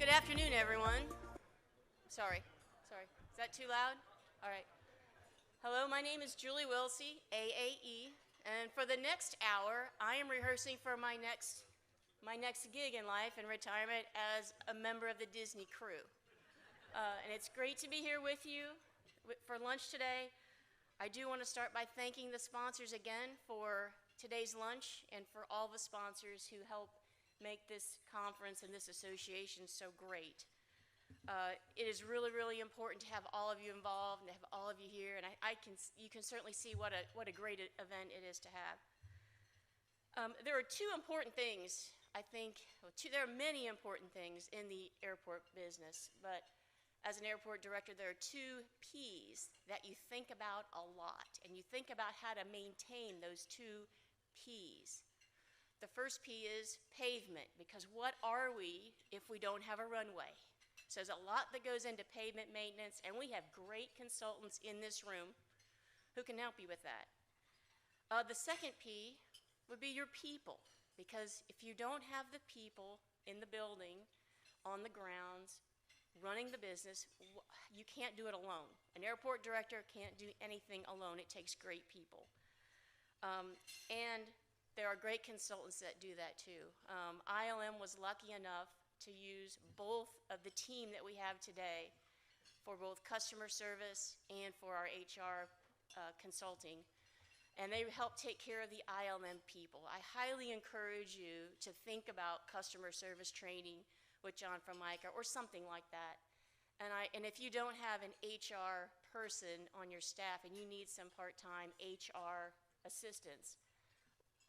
Good afternoon, everyone. Sorry. Is that too loud? All right. Hello, my name is Julie Wilsey, A.A.E., and for the next hour, I am rehearsing for my next gig in life and retirement as a member of the Disney crew. And it's great to be here with you for lunch today. I do want to start by thanking the sponsors again for today's lunch and for all the sponsors who help make this conference and this association so great. It is really, really important to have all of you involved and to have all of you here, and you can certainly see what a great event it is to have. There are two important things, I think. There are many important things in the airport business, but as an airport director, there are two P's that you think about a lot, and you think about how to maintain those two P's. The first P is pavement, because what are we if we don't have a runway? So there's a lot that goes into pavement maintenance, and we have great consultants in this room who can help you with that. The second P would be your people, because if you don't have the people in the building, on the grounds, running the business, you can't do it alone. An airport director can't do anything alone. It takes great people. And there are great consultants that do that too. ILM was lucky enough to use both of the team that we have today for both customer service and for our HR consulting. And they help take care of the ILM people. I highly encourage you to think about customer service training with John Formica or something like that. And if you don't have an HR person on your staff and you need some part-time HR assistance,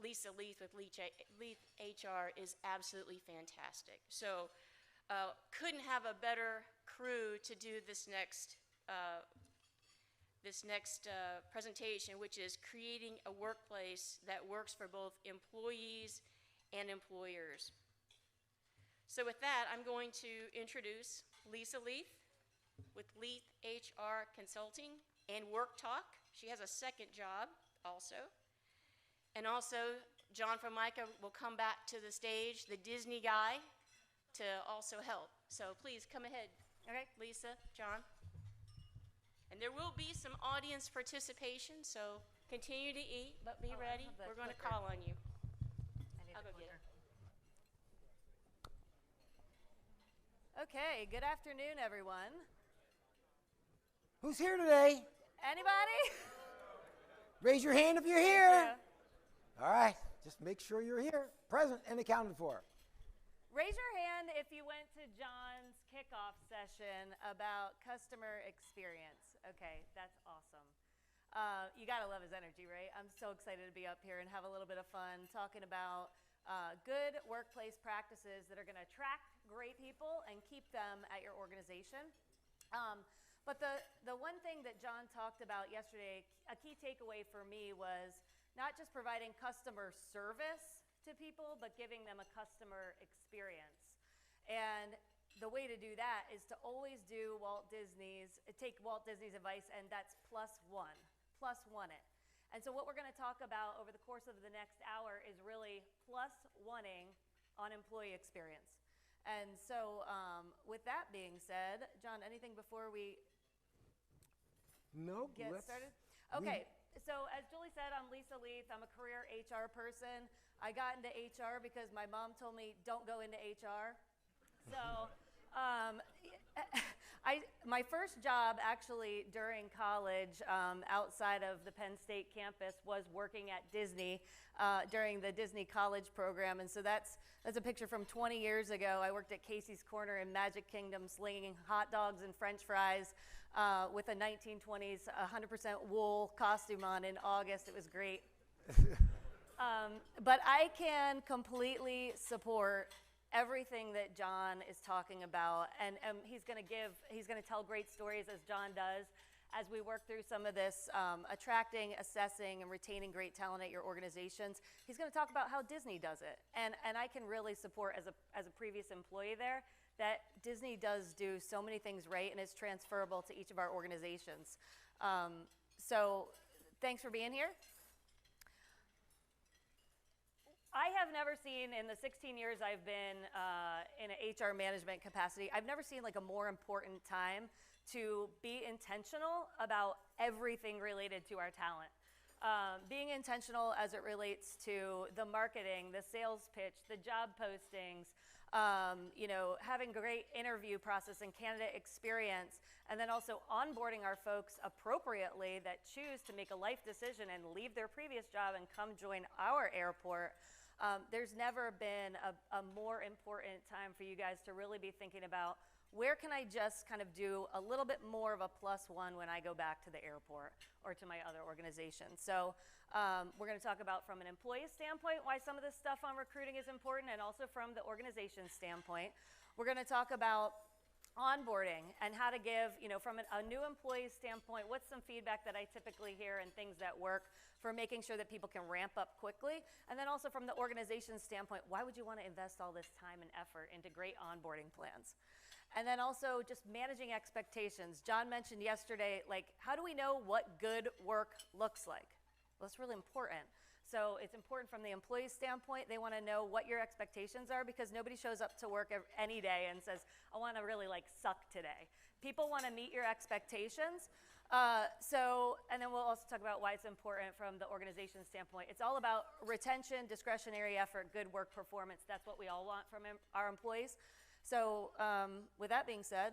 Lisa Leath with Leath HR is absolutely fantastic. So couldn't have a better crew to do this next presentation, which is creating a workplace that works for both employees and employers. So with that, I'm going to introduce Lisa Leath with Leath HR Consulting and Work Talk. She has a second job also. And also, John Formica will come back to the stage, the Disney guy, to also help. So please come ahead. Okay, Lisa, John. And there will be some audience participation, so continue to eat, but be ready. We're going to call on you. I'll go get it. Okay, good afternoon, everyone. Who's here today? Anybody? Raise your hand if you're here. All right, just make sure you're here, present and accounted for. Raise your hand if you went to John's kickoff session about customer experience. Okay, that's awesome. You gotta love his energy, right? I'm so excited to be up here and have a little bit of fun talking about good workplace practices that are gonna attract great people and keep them at your organization. But the one thing that John talked about yesterday, a key takeaway for me was not just providing customer service to people, but giving them a customer experience. And the way to do that is to always do take Walt Disney's advice, and that's +1 it. And so what we're gonna talk about over the course of the next hour is really +1ing on employee experience. And so with that being said, John, anything before we get started? Okay, so as Julie said, I'm Lisa Leath. I'm a career HR person. I got into HR because my mom told me don't go into HR. So my first job actually during college outside of the Penn State campus was working at Disney during the Disney College program. And so that's a picture from 20 years ago. I worked at Casey's Corner in Magic Kingdom slinging hot dogs and French fries with a 1920s 100% wool costume on in August. It was great. But I can completely support everything that John is talking about, and he's going to tell great stories, as John does, as we work through some of this attracting, assessing, and retaining great talent at your organizations. He's going to talk about how Disney does it, and I can really support, as a previous employee there, that Disney does do so many things right, and it's transferable to each of our organizations. So thanks for being here. I have never seen, in the 16 years I've been in an HR management capacity, I've never seen like a more important time to be intentional about everything related to our talent. Being intentional as it relates to the marketing, the sales pitch, the job postings, you know, having great interview process and candidate experience, and then also onboarding our folks appropriately that choose to make a life decision and leave their previous job and come join our airport. There's never been a more important time for you guys to really be thinking about where can I just kind of do a little bit more of a +1 when I go back to the airport or to my other organization. So we're going to talk about from an employee standpoint why some of this stuff on recruiting is important, and also from the organization standpoint. We're going to talk about onboarding and how to give, you know, from a new employee standpoint, what's some feedback that I typically hear and things that work for making sure that people can ramp up quickly. And then also from the organization standpoint, why would you want to invest all this time and effort into great onboarding plans? And then also just managing expectations. John mentioned yesterday, like, how do we know what good work looks like? Well, that's really important. So it's important from the employee standpoint. They want to know what your expectations are, because nobody shows up to work any day and says, I want to really like suck today. People want to meet your expectations. And then we'll also talk about why it's important from the organization standpoint. It's all about retention, discretionary effort, good work performance. That's what we all want from our employees. So with that being said,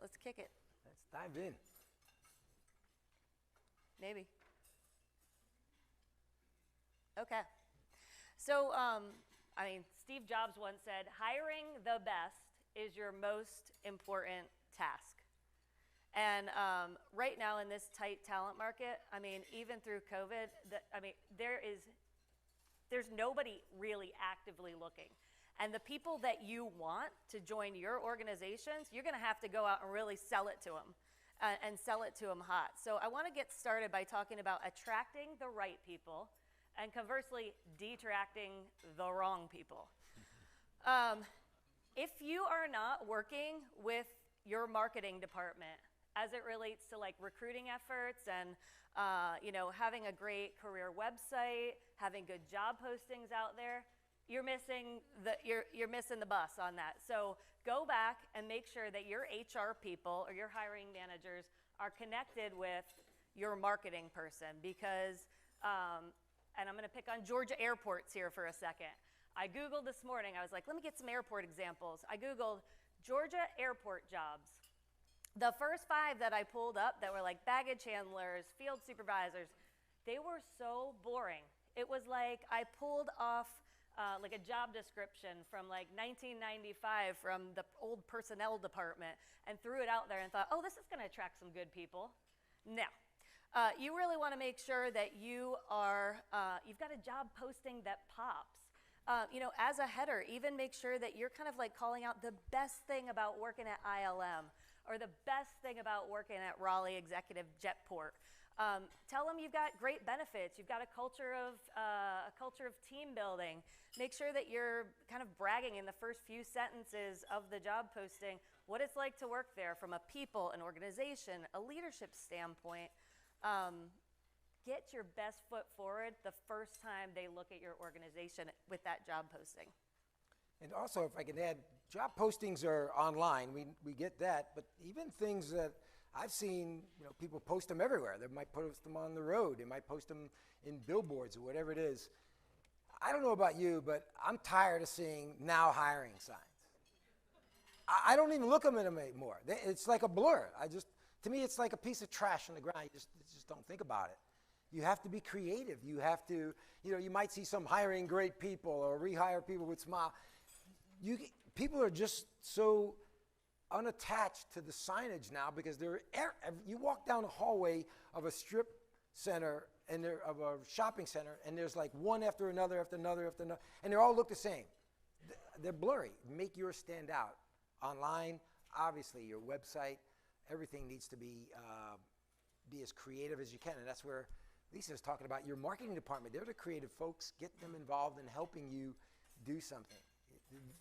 let's kick it. Let's dive in. Maybe. Okay. So, I mean, Steve Jobs once said, hiring the best is your most important task. And right now in this tight talent market, I mean, even through COVID, there's nobody really actively looking. And the people that you want to join your organizations, you're going to have to go out and really sell it to them and sell it to them hot. So I want to get started by talking about attracting the right people and conversely detracting the wrong people. If you are not working with your marketing department as it relates to like recruiting efforts and you know, having a great career website, having good job postings out there, you're missing the bus on that. So go back and make sure that your HR people or your hiring managers are connected with your marketing person, because and I'm going to pick on Georgia airports here for a second. I Googled this morning. I was like, let me get some airport examples. I Googled Georgia airport jobs. The first 5 that I pulled up that were like baggage handlers, field supervisors, they were so boring. It was like I pulled off like a job description from like 1995 from the old personnel department and threw it out there and thought, oh, this is going to attract some good people. No. You really want to make sure that you've got a job posting that pops. You know, as a header, even make sure that you're kind of like calling out the best thing about working at ILM or the best thing about working at Raleigh Executive Jetport. Tell them you've got great benefits. You've got a culture of team building. Make sure that you're kind of bragging in the first few sentences of the job posting what it's like to work there from a people, an organization, a leadership standpoint. Get your best foot forward the first time they look at your organization with that job posting. And also, if I can add, job postings are online. We get that, but even things that I've seen, you know, people post them everywhere. They might post them on the road. They might post them in billboards or whatever it is. I don't know about you, but I'm tired of seeing now hiring signs. I don't even look at them anymore. It's like a blur. To me, it's like a piece of trash on the ground. You just don't think about it. You have to be creative. You have to, you know, you might see some hiring great people or rehire people with smile. People are just so unattached to the signage now, because you walk down a hallway of a strip center and of a shopping center, and there's like one after another, after another, after another, and they all look the same. They're blurry. Make yours stand out. Online, obviously, your website, everything needs to be as creative as you can, and that's where Lisa's talking about your marketing department. They're the creative folks. Get them involved in helping you do something.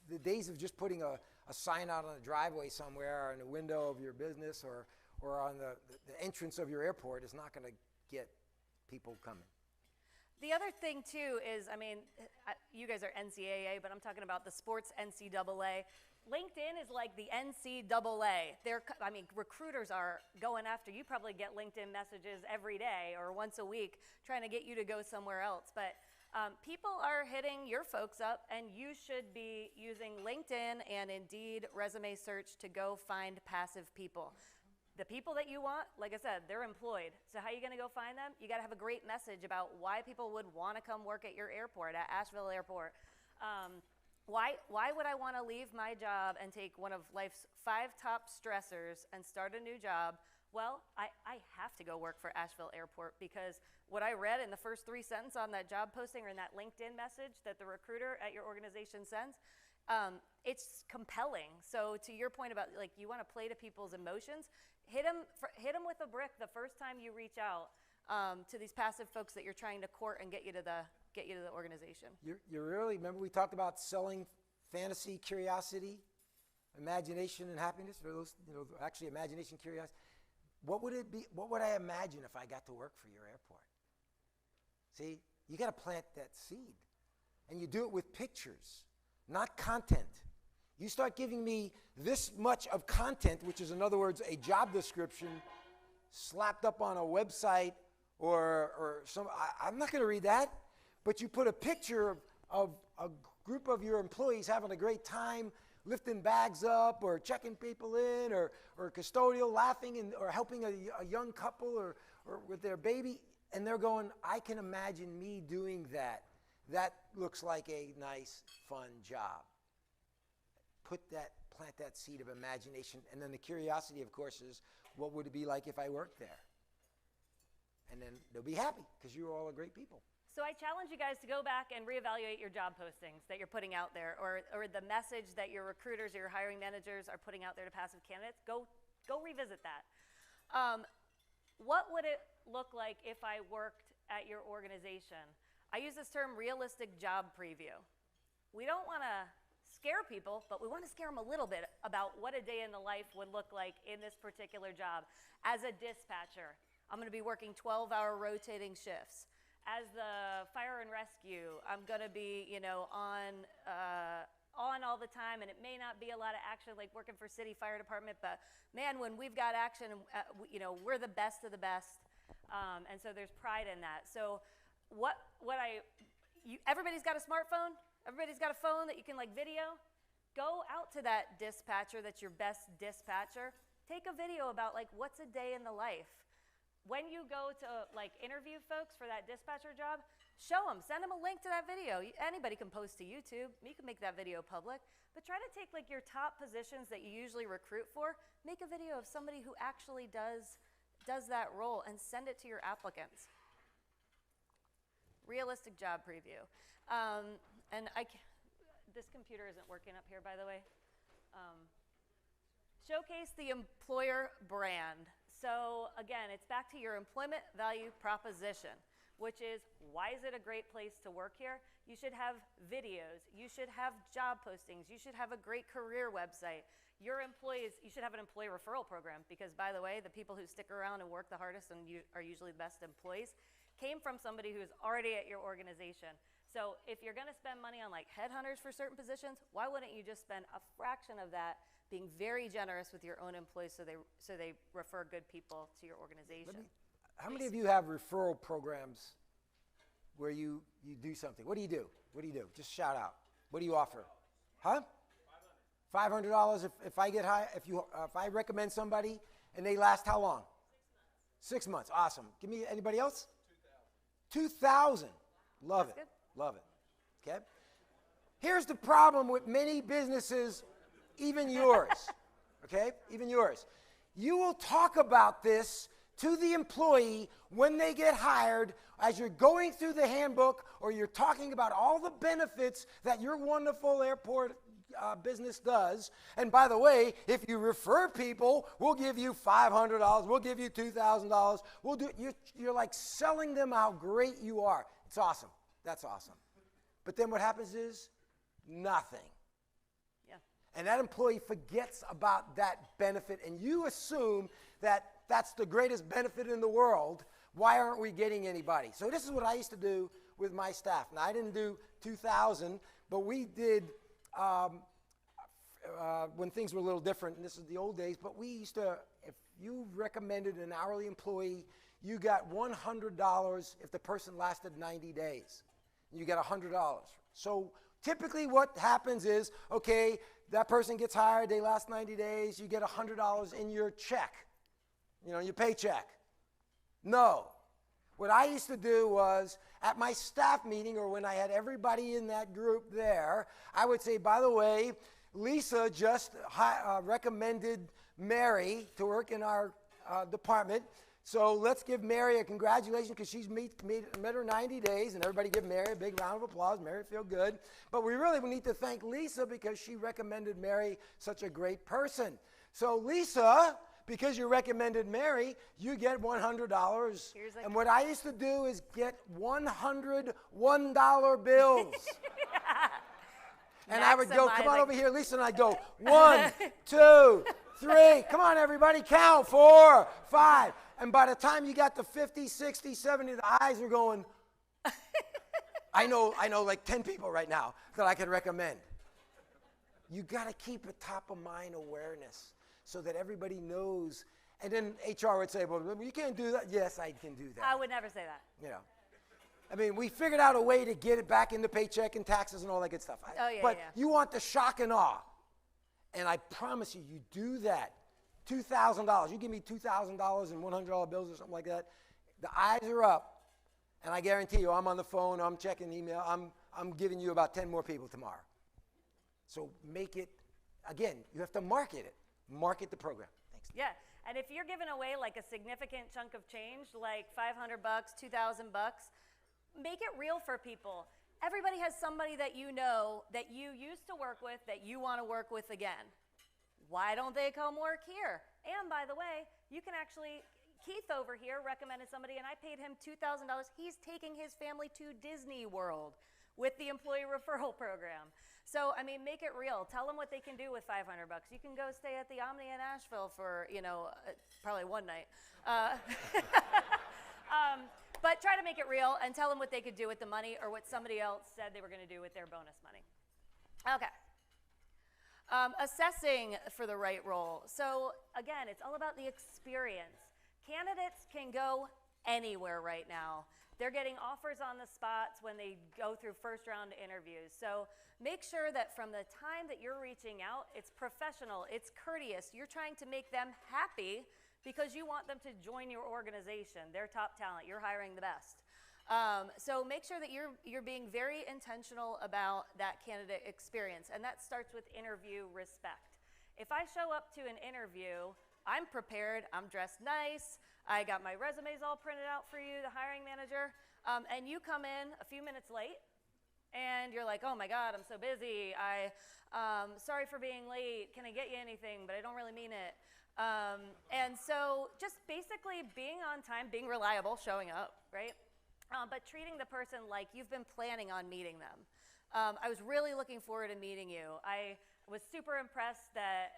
The days of just putting a sign out on the driveway somewhere or in the window of your business or on the entrance of your airport is not going to get people coming. The other thing too is, I mean, you guys are NCAA, but I'm talking about the sports NCAA. LinkedIn is like the NCAA. I mean, recruiters are going after you. Probably get LinkedIn messages every day or once a week trying to get you to go somewhere else. But people are hitting your folks up, and you should be using LinkedIn and Indeed resume search to go find passive people. The people that you want, like I said, they're employed. So how are you going to go find them? You got to have a great message about why people would want to come work at your airport, at Asheville Airport. Why would I want to leave my job and take one of life's 5 top stressors and start a new job? Well, I have to go work for Asheville Airport, because what I read in the first 3 sentences on that job posting or in that LinkedIn message that the recruiter at your organization sends, it's compelling. So to your point about, like, you want to play to people's emotions, hit them with a brick the first time you reach out to these passive folks that you're trying to court and get you to the organization. You really, remember we talked about selling fantasy, curiosity, imagination, and happiness, or those, actually imagination, curiosity. What would it be? What would I imagine if I got to work for your airport? See, you got to plant that seed, and you do it with pictures, not content. You start giving me this much of content, which is, in other words, a job description slapped up on a website or some. I'm not going to read that. But you put a picture of a group of your employees having a great time, lifting bags up or checking people in, or custodial laughing or helping a young couple or with their baby, and they're going, I can imagine me doing that. That looks like a nice, fun job. Plant that seed of imagination, and then the curiosity, of course, is what would it be like if I worked there? And then they'll be happy because you're all great people. So I challenge you guys to go back and reevaluate your job postings that you're putting out there, or the message that your recruiters or your hiring managers are putting out there to passive candidates. Go revisit that. What would it look like if I worked at your organization? I use this term, realistic job preview. We don't want to scare people, but we want to scare them a little bit about what a day in the life would look like in this particular job. As a dispatcher, I'm going to be working 12-hour rotating shifts. As the fire and rescue, I'm going to be, on all the time, and it may not be a lot of action like working for city fire department, but man, when we've got action, we're the best of the best, and so there's pride in that. So everybody's got a smartphone, everybody's got a phone that you can video. Go out to that dispatcher that's your best dispatcher. Take a video about what's a day in the life. When you go to interview folks for that dispatcher job, show them, send them a link to that video. Anybody can post to YouTube. You can make that video public, but try to take your top positions that you usually recruit for, make a video of somebody who actually does that role, and send it to your applicants. Realistic job preview. This computer isn't working up here, by the way. Showcase the employer brand. So again, it's back to your employment value proposition, which is, why is it a great place to work here? You should have videos. You should have job postings. You should have a great career website. Your employees, you should have an employee referral program, because, by the way, the people who stick around and work the hardest and are usually the best employees came from somebody who's already at your organization. So if you're going to spend money on headhunters for certain positions, why wouldn't you just spend a fraction of that being very generous with your own employees so they refer good people to your organization? How many of you have referral programs where you do something? What do you do? What do you do? Just shout out. What do you offer? Huh? $500 if I get if I recommend somebody and they last how long? 6 months. Awesome. Give me anybody else? 2,000. Love That's it. good. Love it. Okay? Here's the problem with many businesses, even yours. Okay? Even yours. You will talk about this to the employee when they get hired as you're going through the handbook, or you're talking about all the benefits that your wonderful airport business does. And by the way, if you refer people, we'll give you $500, we'll give you $2,000. You're like selling them how great you are. It's awesome. That's awesome. But then what happens is nothing. Yeah. And that employee forgets about that benefit, and you assume that that's the greatest benefit in the world. Why aren't we getting anybody? So this is what I used to do with my staff. Now, I didn't do 2,000, but we did when things were a little different, and this is the old days, but we used to, if you recommended an hourly employee, you got $100 if the person lasted 90 days. You get $100. So typically what happens is, okay, that person gets hired, they last 90 days, you get $100 in your check, your paycheck. No. What I used to do was, at my staff meeting, or when I had everybody in that group there, I would say, by the way, Lisa just recommended Mary to work in our department. So let's give Mary a congratulations because she's met her 90 days, and everybody give Mary a big round of applause. Mary feel good. But we really need to thank Lisa because she recommended Mary, such a great person. So Lisa, because you recommended Mary, you get $100. And what I used to do is get 100 $1 bills. And I would go, come on over here, Lisa, and I'd go, 1, 2, 3. Come on, everybody, count. 4, 5. And by the time you got to 50, 60, 70, the eyes are going, I know like 10 people right now that I could recommend. You got to keep a top-of-mind awareness so that everybody knows. And then HR would say, well, you can't do that. Yes, I can do that. I would never say that. I mean, we figured out a way to get it back into paycheck and taxes and all that good stuff. But you want the shock and awe. And I promise you, you do that. $2,000. You give me $2,000 and $100 bills or something like that. The eyes are up. And I guarantee you, I'm on the phone, I'm checking email, I'm giving you about 10 more people tomorrow. So make it, again, you have to market it. Market the program. Thanks. Yeah. And if you're giving away like a significant chunk of change, like $500, $2,000, make it real for people. Everybody has somebody that you know that you used to work with that you want to work with again. Why don't they come work here? And by the way, you can actually, Keith over here recommended somebody and I paid him $2,000. He's taking his family to Disney World with the employee referral program. So, I mean, make it real. Tell them what they can do with $500. You can go stay at the Omni in Asheville for, probably one night. But try to make it real and tell them what they could do with the money or what somebody else said they were going to do with their bonus money. Okay. Assessing for the right role. So again, it's all about the experience. Candidates can go anywhere right now. They're getting offers on the spots when they go through first round interviews. So make sure that from the time that you're reaching out, it's professional, it's courteous. You're trying to make them happy because you want them to join your organization. They're top talent. You're hiring the best. So make sure that you're being very intentional about that candidate experience, and that starts with interview respect. If I show up to an interview, I'm prepared, I'm dressed nice, I got my resumes all printed out for you, the hiring manager, and you come in a few minutes late, and you're like, oh my God, I'm so busy, sorry for being late, can I get you anything, but I don't really mean it. And so just basically being on time, being reliable, showing up, right? But treating the person like you've been planning on meeting them. I was really looking forward to meeting you. I was super impressed that,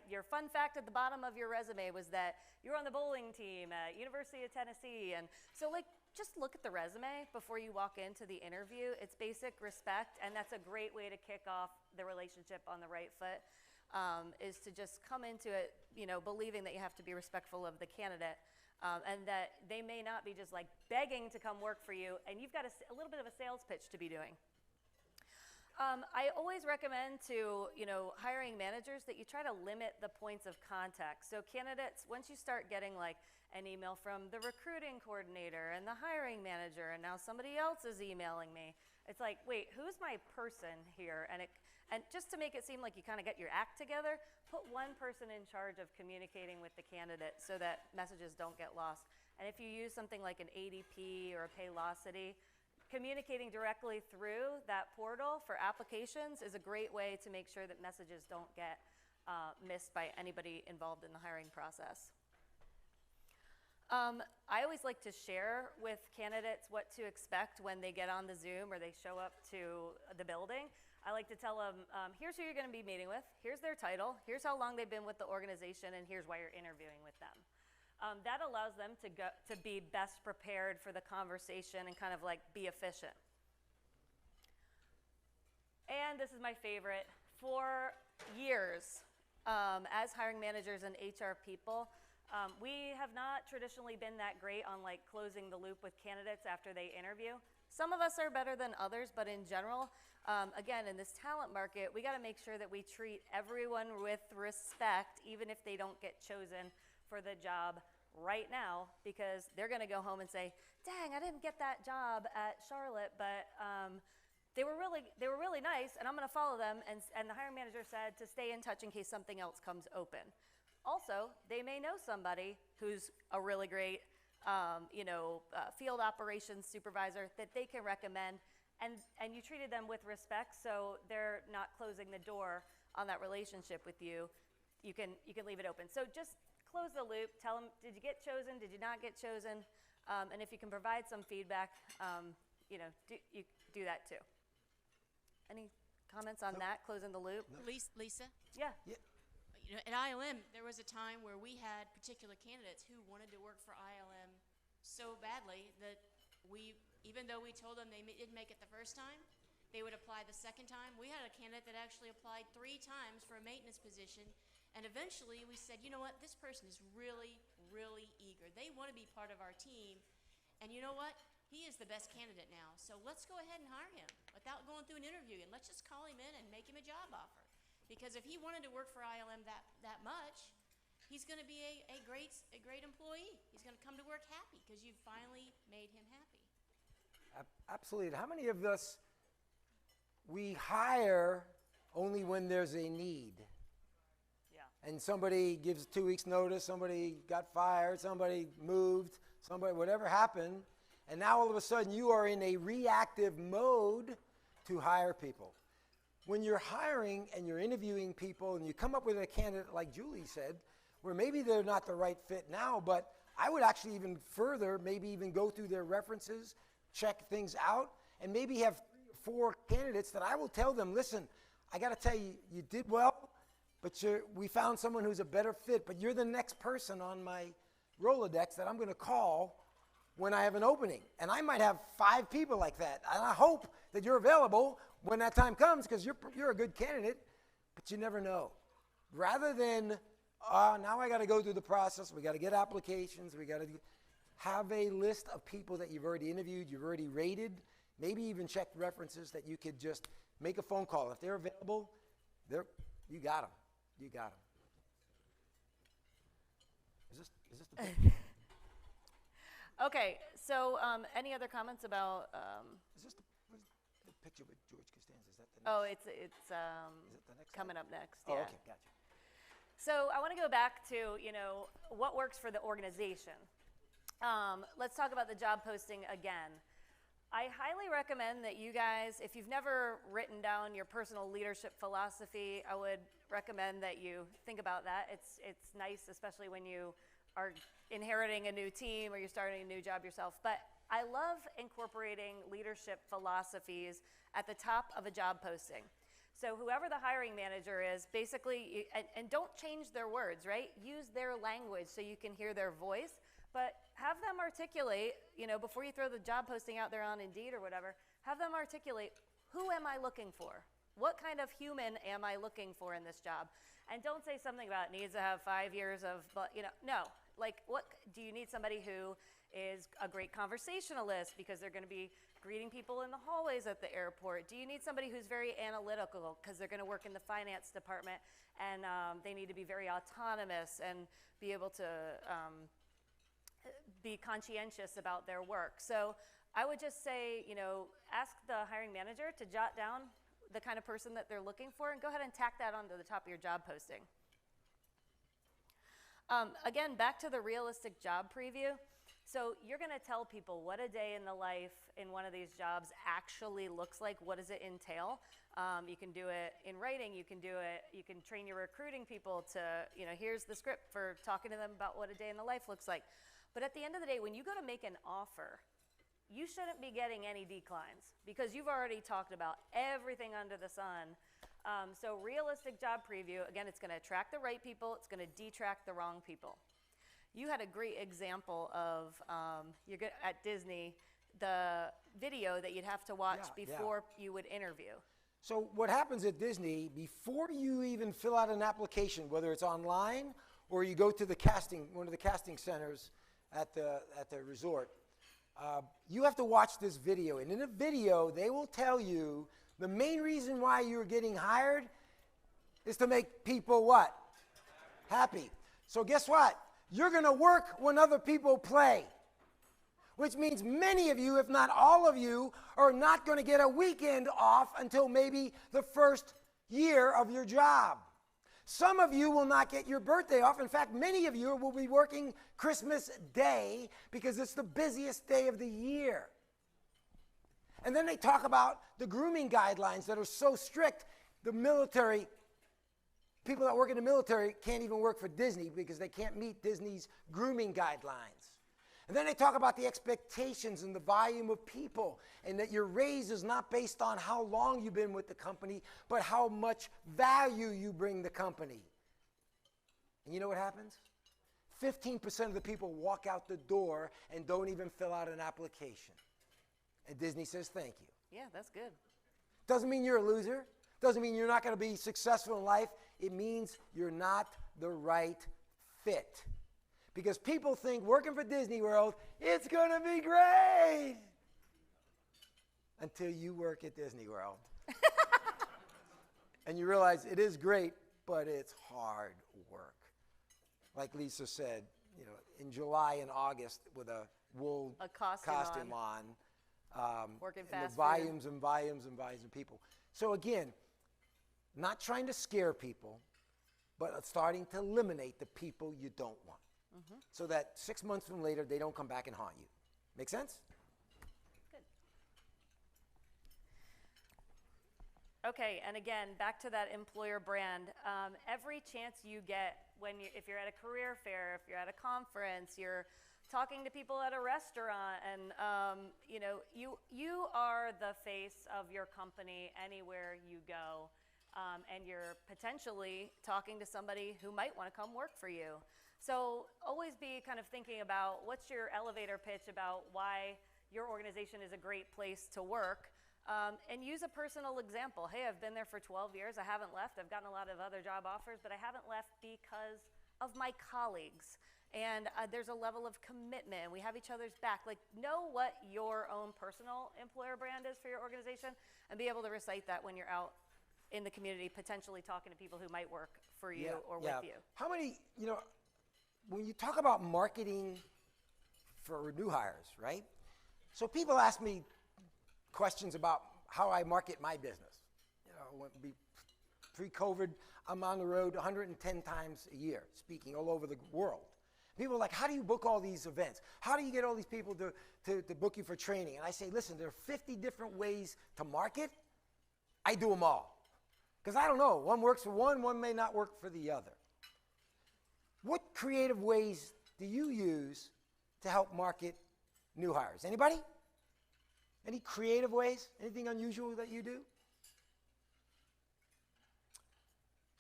your fun fact at the bottom of your resume was that you were on the bowling team at University of Tennessee. And so just look at the resume before you walk into the interview. It's basic respect, and that's a great way to kick off the relationship on the right foot, is to just come into it, believing that you have to be respectful of the candidate. And that they may not be just like begging to come work for you, and you've got a little bit of a sales pitch to be doing. I always recommend to hiring managers that you try to limit the points of contact. So candidates, once you start getting like an email from the recruiting coordinator and the hiring manager, and now somebody else is emailing me, it's like, wait, who's my person here? And just to make it seem like you kind of get your act together, put one person in charge of communicating with the candidate so that messages don't get lost. And if you use something like an ADP or a Paylocity, communicating directly through that portal for applications is a great way to make sure that messages don't get missed by anybody involved in the hiring process. I always like to share with candidates what to expect when they get on the Zoom or they show up to the building. I like to tell them, here's who you're going to be meeting with, here's their title, here's how long they've been with the organization, and here's why you're interviewing with them. that allows them to be best prepared for the conversation and kind of like be efficient. And this is my favorite. For years, as hiring managers and HR people, we have not traditionally been that great on like closing the loop with candidates after they interview. Some of us are better than others, but in general, again, in this talent market, we got to make sure that we treat everyone with respect, even if they don't get chosen for the job right now, because they're going to go home and say, dang, I didn't get that job at Charlotte, but they were really nice, and I'm going to follow them. And the hiring manager said to stay in touch in case something else comes open. Also, they may know somebody who's a really great field operations supervisor that they can recommend, and you treated them with respect, so they're not closing the door on that relationship with you. You can leave it open. So just close the loop. Tell them, did you get chosen? Did you not get chosen? And if you can provide some feedback, you do that too. Any comments on that? Closing the loop. No. Lisa? Yeah. You know, at ILM, there was a time where we had particular candidates who wanted to work for ILM so badly that even though we told them they didn't make it the first time, they would apply the second time. We had a candidate that actually applied 3 times for a maintenance position, and eventually we said, you know what, this person is really, really eager. They want to be part of our team, and you know what? He is the best candidate now, so let's go ahead and hire him without going through an interview, and let's just call him in and make him a job offer. Because if he wanted to work for ILM that much, he's going to be a great employee. He's going to come to work happy because you finally made him happy. Absolutely. How many of us, we hire only when there's a need? Yeah. And somebody gives 2 weeks notice, somebody got fired, somebody moved, whatever happened, and now all of a sudden you are in a reactive mode to hire people. When you're hiring and you're interviewing people and you come up with a candidate like Julie said, where maybe they're not the right fit now, but I would actually even further, maybe even go through their references, check things out, and maybe have 3 or 4 candidates that I will tell them, listen, I got to tell you, you did well, but we found someone who's a better fit, but you're the next person on my Rolodex that I'm going to call when I have an opening. And I might have 5 people like that. And I hope that you're available when that time comes, because you're a good candidate, but you never know. Rather than, now I got to go through the process, we got to get applications, we got to have a list of people that you've already interviewed, you've already rated, maybe even checked references that you could just make a phone call. If they're available, you got them. You got them. Is this the picture? Okay, so any other comments about? Is this the picture with George Costanza? Is that the next? Oh, it's is it the next coming one? up next. Oh, Yeah. okay, gotcha. So I want to go back to what works for the organization. Let's talk about the job posting again. I highly recommend that you guys, if you've never written down your personal leadership philosophy, I would recommend that you think about that. It's nice, especially when you are inheriting a new team or you're starting a new job yourself. But I love incorporating leadership philosophies at the top of a job posting. So whoever the hiring manager is, basically, and don't change their words, right? Use their language so you can hear their voice, but have them articulate, before you throw the job posting out there on Indeed or whatever, have them articulate, who am I looking for? What kind of human am I looking for in this job? And don't say something about needs to have 5 years of, no. Like, what do you need? Somebody who is a great conversationalist because they're going to be greeting people in the hallways at the airport? Do you need somebody who's very analytical because they're going to work in the finance department and they need to be very autonomous and be able to be conscientious about their work? So I would just say, ask the hiring manager to jot down the kind of person that they're looking for and go ahead and tack that onto the top of your job posting. Again, back to the realistic job preview. So you're going to tell people what a day in the life in one of these jobs actually looks like. What does it entail? You can do it in writing. You can do it. You can train your recruiting people to, here's the script for talking to them about what a day in the life looks like. But at the end of the day, when you go to make an offer, you shouldn't be getting any declines because you've already talked about everything under the sun. So realistic job preview, again, it's going to attract the right people. It's going to detract the wrong people. You had a great example of at Disney, the video that you'd have to watch before you would interview. So what happens at Disney, before you even fill out an application, whether it's online or you go to one of the casting centers at the resort, you have to watch this video. And in the video, they will tell you the main reason why you're getting hired is to make people what? Happy. So guess what? You're going to work when other people play, which means many of you, if not all of you, are not going to get a weekend off until maybe the first year of your job. Some of you will not get your birthday off. In fact, many of you will be working Christmas Day because it's the busiest day of the year. And then they talk about the grooming guidelines that are so strict, the military, people that work in the military can't even work for Disney because they can't meet Disney's grooming guidelines. And then they talk about the expectations and the volume of people, and that your raise is not based on how long you've been with the company, but how much value you bring the company. And you know what happens? 15% of the people walk out the door and don't even fill out an application. And Disney says thank you. Yeah, that's good. Doesn't mean you're a loser. Doesn't mean you're not going to be successful in life. It means you're not the right fit. Because people think working for Disney World, it's going to be great. Until you work at Disney World. And you realize it is great, but it's hard work. Like Lisa said, you know, in July and August with a wool costume on. Working and fast the volumes and volumes and volumes of people. So again, not trying to scare people, but starting to eliminate the people you don't want. Mm-hmm. So that 6 months from later, they don't come back and haunt you. Make sense? Good. Okay, and again, back to that employer brand. Every chance you get if you're at a career fair, if you're at a conference, you're talking to people at a restaurant, and you are the face of your company anywhere you go, and you're potentially talking to somebody who might want to come work for you. So always be kind of thinking about what's your elevator pitch about why your organization is a great place to work, and use a personal example. Hey, I've been there for 12 years. I haven't left. I've gotten a lot of other job offers, but I haven't left because of my colleagues. And there's a level of commitment. We have each other's back. Like, know what your own personal employer brand is for your organization, and be able to recite that when you're out in the community, potentially talking to people who might work for you or with you. How many, when you talk about marketing for new hires, right? So people ask me questions about how I market my business. Pre-COVID, I'm on the road 110 times a year, speaking all over the world. People are like, how do you book all these events? How do you get all these people to book you for training? And I say, listen, there are 50 different ways to market. I do them all. Because I don't know, one works for one may not work for the other. What creative ways do you use to help market new hires? Anybody? Any creative ways? Anything unusual that you do?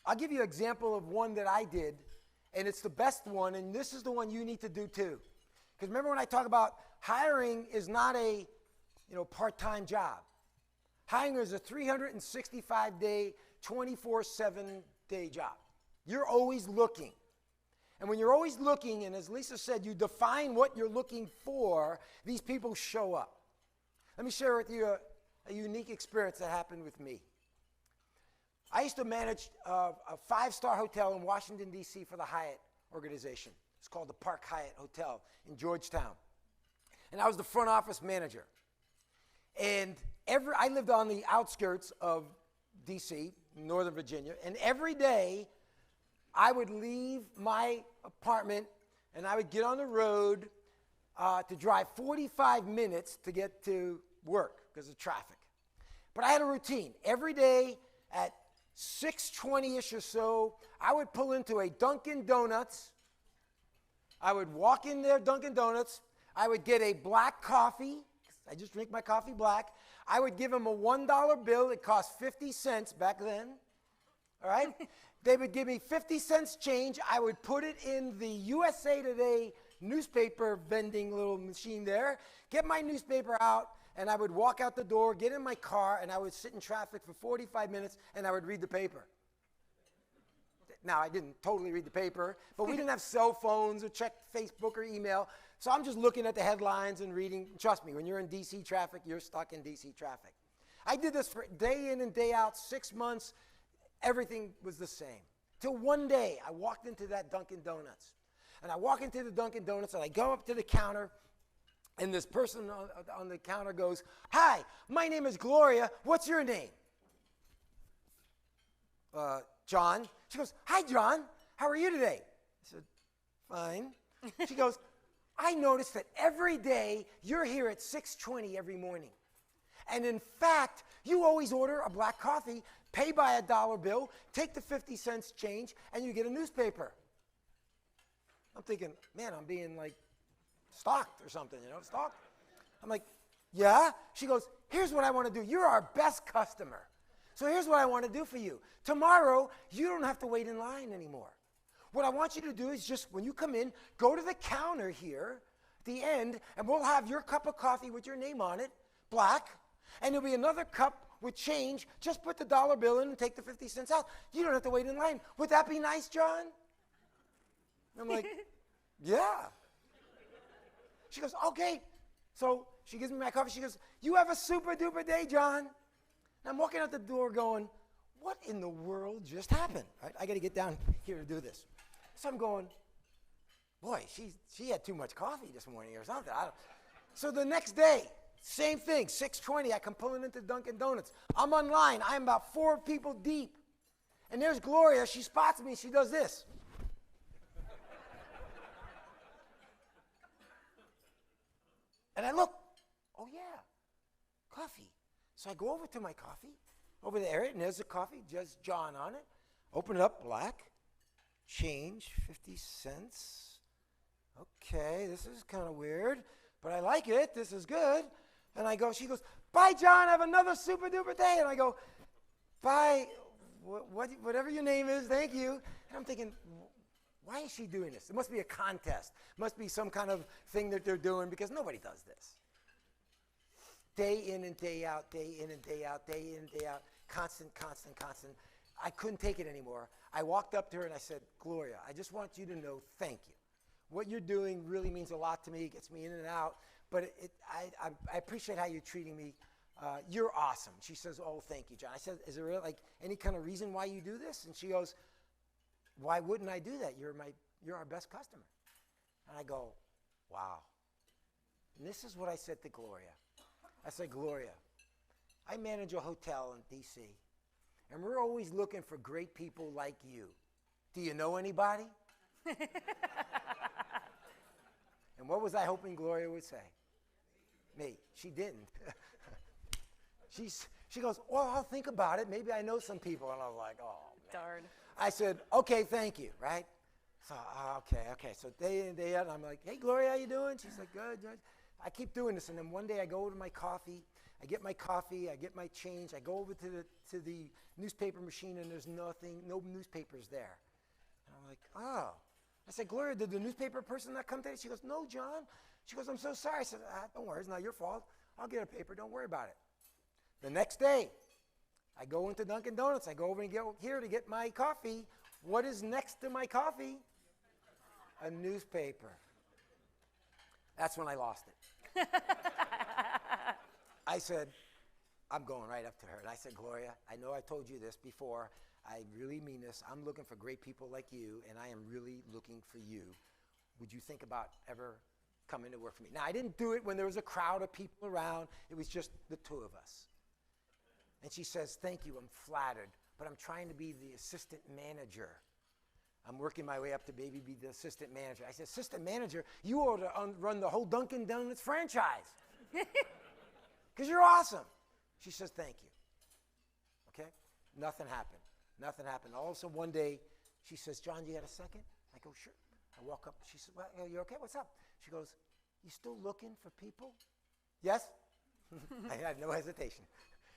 I'll give you an example of one that I did, and it's the best one, and this is the one you need to do too. Because remember when I talk about hiring is not a part-time job. Hiring is a 365-day, 24/7 day job. You're always looking. And when you're always looking, and as Lisa said, you define what you're looking for, these people show up. Let me share with you a unique experience that happened with me. I used to manage a 5-star hotel in Washington, D.C. for the Hyatt organization. It's called the Park Hyatt Hotel in Georgetown. And I was the front office manager. And I lived on the outskirts of D.C., Northern Virginia, and every day I would leave my apartment and I would get on the road to drive 45 minutes to get to work because of traffic. But I had a routine. Every day at 6:20-ish or so, I would pull into a Dunkin' Donuts. I would walk in there, Dunkin' Donuts. I would get a black coffee. I just drink my coffee black. I would give them a $1 bill. It cost 50 cents back then. All right? They would give me 50 cents change. I would put it in the USA Today newspaper vending little machine there, get my newspaper out, and I would walk out the door, get in my car, and I would sit in traffic for 45 minutes, and I would read the paper. Now, I didn't totally read the paper, but we didn't have cell phones or check Facebook or email, so I'm just looking at the headlines and reading. Trust me, when you're in D.C. traffic, you're stuck in D.C. traffic. I did this for day in and day out, 6 months. Everything was the same. Till one day, I walked into that Dunkin' Donuts. And I walk into the Dunkin' Donuts, and I go up to the counter, and this person on the counter goes, "Hi, my name is Gloria. What's your name?" "John." She goes, "Hi, John. How are you today?" I said, "Fine." She goes, "I noticed that every day you're here at 6:20 every morning. And in fact, you always order a black coffee, pay by a dollar bill, take the 50 cents change, and you get a newspaper." I'm thinking, man, I'm being like stalked or something, stalked. I'm like, "Yeah?" She goes, "Here's what I want to do. You're our best customer. So here's what I want to do for you. Tomorrow, you don't have to wait in line anymore. What I want you to do is just, when you come in, go to the counter here at the end, and we'll have your cup of coffee with your name on it, black, and there'll be another cup with change. Just put the dollar bill in and take the 50 cents out. You don't have to wait in line. Would that be nice, John?" I'm like, "Yeah." She goes, "Okay." So she gives me my coffee. She goes, "You have a super duper day, John." And I'm walking out the door going, what in the world just happened? Right? I got to get down here to do this. So I'm going, boy, she had too much coffee this morning or something. So the next day, same thing, 6:20, I come pulling into Dunkin' Donuts. I'm online. I'm about 4 people deep. And there's Gloria. She spots me. She does this. And I look, oh yeah, coffee. So I go over to my coffee, over the area, and there's the coffee, just John on it. Open it up, black, change, 50 cents. Okay, this is kind of weird, but I like it. This is good. And I go, she goes, "Bye, John, have another super duper day." And I go, "Bye, whatever your name is, thank you." And I'm thinking, why is she doing this? It must be a contest. It must be some kind of thing that they're doing, because nobody does this. Day in and day out, day in and day out, day in and day out, constant. I couldn't take it anymore. I walked up to her and I said, "Gloria, I just want you to know, thank you. What you're doing really means a lot to me. It gets me in and out, but I appreciate how you're treating me. You're awesome." She says, "Oh, thank you, John." I said, "Is there really, like, any kind of reason why you do this?" And she goes, "Why wouldn't I do that? You're our best customer." And I go, wow. And this is what I said to Gloria. I said, "Gloria, I manage a hotel in D.C., and we're always looking for great people like you. Do you know anybody?" And what was I hoping Gloria would say? Me. She didn't. She goes, "Well, I'll think about it. Maybe I know some people." And I was like, oh, man. Darn. I said, "Okay, thank you," right? So, okay. So day in, day out, I'm like, "Hey, Gloria, how you doing?" She's like, "Good. I keep doing this." And then one day I go over to my coffee. I get my coffee. I get my change. I go over to the newspaper machine, and there's no newspapers there. And I'm like, oh. I said, "Gloria, did the newspaper person not come today?" She goes, "No, John." She goes, "I'm so sorry." I said, "Don't worry. It's not your fault. I'll get a paper. Don't worry about it." The next day, I go into Dunkin' Donuts. I go over and go here to get my coffee. What is next to my coffee? A newspaper. That's when I lost it. I said, I'm going right up to her. And I said, "Gloria, I know I told you this before. I really mean this. I'm looking for great people like you, and I am really looking for you. Would you think about ever coming to work for me?" Now, I didn't do it when there was a crowd of people around. It was just the two of us. And she says, "Thank you, I'm flattered, but I'm trying to be the assistant manager. I'm working my way up to maybe be the assistant manager." I said, "Assistant manager? You ought to run the whole Dunkin' Donuts franchise, because you're awesome." She says, "Thank you." Okay? Nothing happened. All of a sudden, one day, she says, "John, you got a second?" I go, "Sure." I walk up. She says, "Well, you okay? What's up?" She goes, "You still looking for people?" "Yes." I had no hesitation.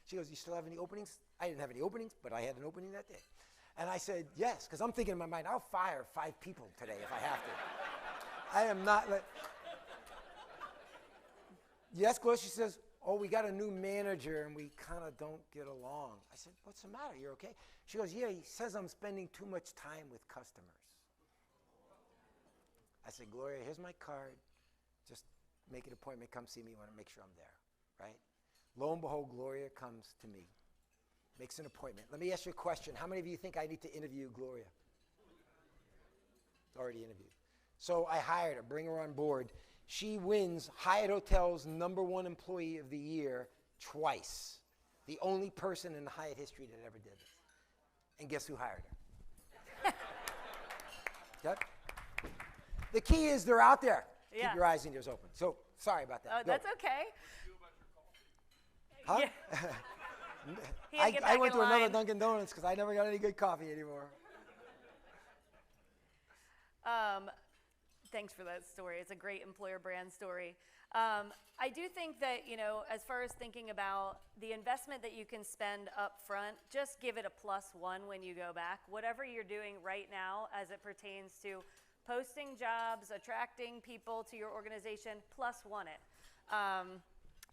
She goes, "You still have any openings?" I didn't have any openings, but I had an opening that day. And I said, yes, because I'm thinking in my mind, I'll fire 5 people today if I have to. I am not. Yes, Gloria, she says, oh, we got a new manager and we kind of don't get along. I said, what's the matter? You're okay? She goes, yeah, he says I'm spending too much time with customers. I said, Gloria, here's my card. Just make an appointment, come see me when I make sure I'm there, right? Lo and behold, Gloria comes to me, makes an appointment. Let me ask you a question. How many of you think I need to interview Gloria? Already interviewed. So I hired her, bring her on board. She wins Hyatt Hotel's #1 employee of the year twice. The only person in the Hyatt history that ever did this. And guess who hired her? Yep. The key is they're out there. Yeah. Keep your eyes and ears open. So, sorry about that. Oh, Go. that's okay. Huh? Yeah. He had to get I back went in to another line. Dunkin' Donuts because I never got any good coffee anymore. Thanks for that story. It's a great employer brand story. I do think that, as far as thinking about the investment that you can spend up front, just give it a +1 when you go back. Whatever you're doing right now as it pertains to posting jobs, attracting people to your organization, +1 it.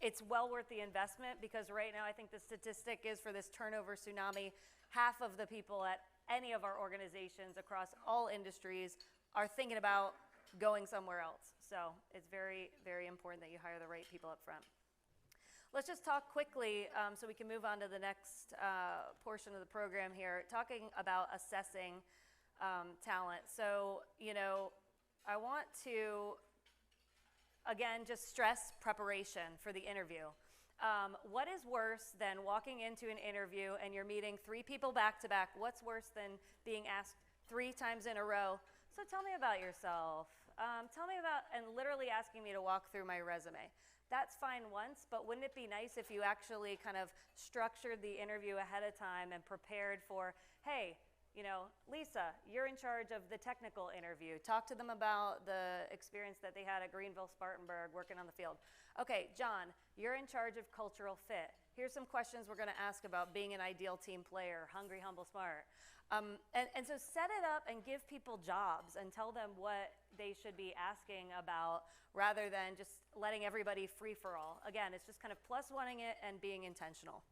It's well worth the investment because right now I think the statistic is for this turnover tsunami, half of the people at any of our organizations across all industries are thinking about going somewhere else. So it's very, very important that you hire the right people up front. Let's just talk quickly so we can move on to the next portion of the program here, talking about assessing talent. So, I want to, again, just stress preparation for the interview. What is worse than walking into an interview and you're meeting 3 people back to back? What's worse than being asked 3 times in a row, so tell me about yourself. Tell me about, and literally asking me to walk through my resume. That's fine once, but wouldn't it be nice if you actually kind of structured the interview ahead of time and prepared for, hey, Lisa, you're in charge of the technical interview. Talk to them about the experience that they had at Greenville Spartanburg working on the field. Okay, John, you're in charge of cultural fit. Here's some questions we're going to ask about being an ideal team player, hungry, humble, smart. And so set it up and give people jobs and tell them what they should be asking about rather than just letting everybody free for all. Again, it's just kind of +1ing it and being intentional.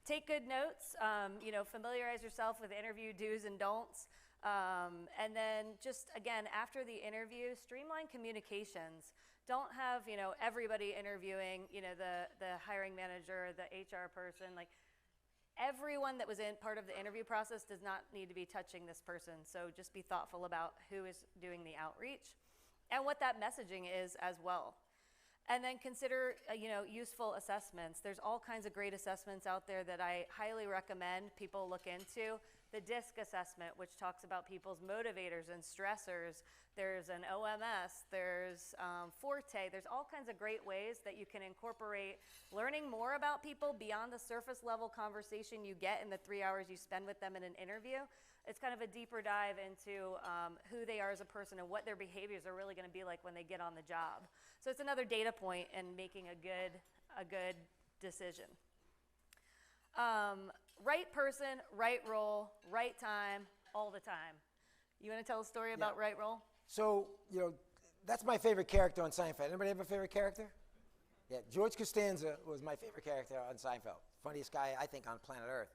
Take good notes, familiarize yourself with interview do's and don'ts. And then just, again, after the interview, streamline communications. Don't have, everybody interviewing, the hiring manager, the HR person, like everyone that was in part of the interview process does not need to be touching this person. So just be thoughtful about who is doing the outreach and what that messaging is as well. And then consider, useful assessments. There's all kinds of great assessments out there that I highly recommend people look into. The DISC assessment, which talks about people's motivators and stressors. There's an OMS, there's Forte. There's all kinds of great ways that you can incorporate learning more about people beyond the surface level conversation you get in the 3 hours you spend with them in an interview. It's kind of a deeper dive into who they are as a person and what their behaviors are really going to be like when they get on the job. So it's another data point in making a good decision. Right person, right role, right time, all the time. You want to tell a story about right role? So, that's my favorite character on Seinfeld. Anybody have a favorite character? Yeah, George Costanza was my favorite character on Seinfeld. Funniest guy, I think, on planet Earth.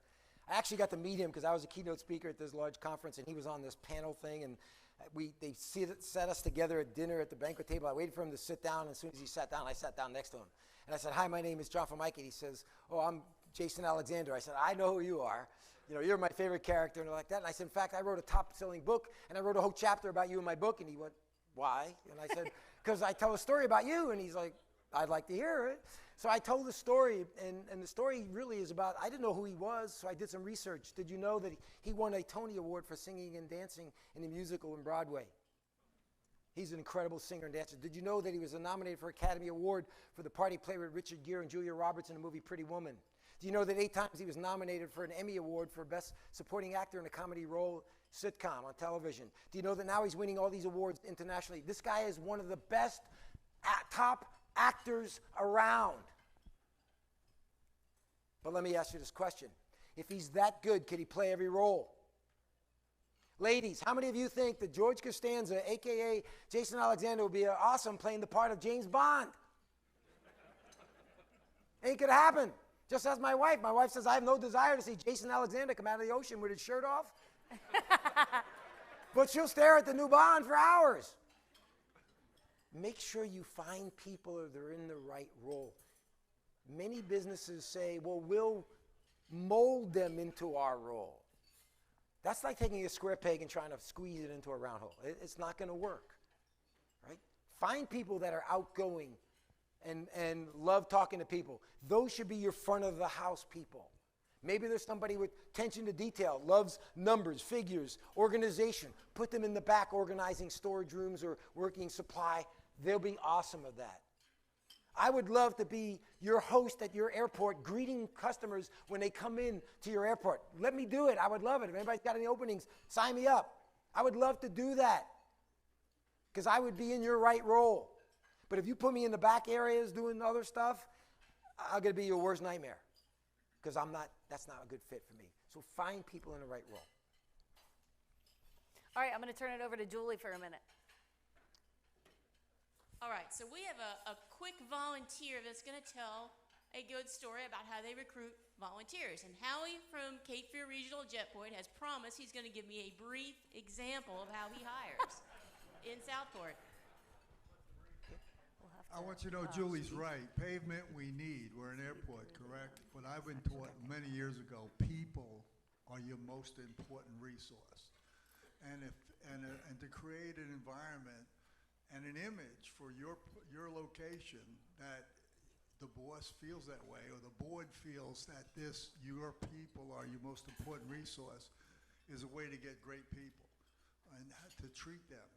I actually got to meet him because I was a keynote speaker at this large conference, and he was on this panel thing, and they set us together at dinner at the banquet table. I waited for him to sit down, and as soon as he sat down, I sat down next to him. And I said, hi, my name is John Formica. And he says, oh, I'm Jason Alexander. I said, I know who you are. You're my favorite character, and like that. And I said, in fact, I wrote a top-selling book, and I wrote a whole chapter about you in my book. And he went, why? And I said, because I tell a story about you. And he's like, I'd like to hear it. So I told the story, and the story really is about, I didn't know who he was, so I did some research. Did you know that he won a Tony Award for singing and dancing in a musical in Broadway? He's an incredible singer and dancer. Did you know that he was nominated for Academy Award for the part he played with Richard Gere and Julia Roberts in the movie Pretty Woman? Do you know that 8 times he was nominated for an Emmy Award for Best Supporting Actor in a Comedy Role sitcom on television? Do you know that now he's winning all these awards internationally? This guy is one of the best top actors around. But let me ask you this question. If he's that good, could he play every role? Ladies, how many of you think that George Costanza, a.k.a. Jason Alexander, would be awesome playing the part of James Bond? Ain't gonna happen. Just as my wife. My wife says, I have no desire to see Jason Alexander come out of the ocean with his shirt off. But she'll stare at the new Bond for hours. Make sure you find people that are in the right role. Many businesses say, well, we'll mold them into our role. That's like taking a square peg and trying to squeeze it into a round hole. It's not going to work, right? Find people that are outgoing and love talking to people. Those should be your front of the house people. Maybe there's somebody with attention to detail, loves numbers, figures, organization. Put them in the back organizing storage rooms or working supply. They'll be awesome at that. I would love to be your host at your airport, greeting customers when they come in to your airport. Let me do it. I would love it. If anybody's got any openings, sign me up. I would love to do that because I would be in your right role. But if you put me in the back areas doing other stuff, I'm going to be your worst nightmare because that's not a good fit for me. So find people in the right role. All right, I'm going to turn it over to Julie for a minute. All right, so we have a quick volunteer that's going to tell a good story about how they recruit volunteers. And Howie from Cape Fear Regional Jetport has promised he's going to give me a brief example of how he hires in Southport. I want you to know Julie's right. Pavement we need. We're an airport, correct? But I've been taught many years ago, people are your most important resource. And to create an environment and an image for your location that the boss feels that way or the board feels that your people are your most important resource is a way to get great people and to treat them.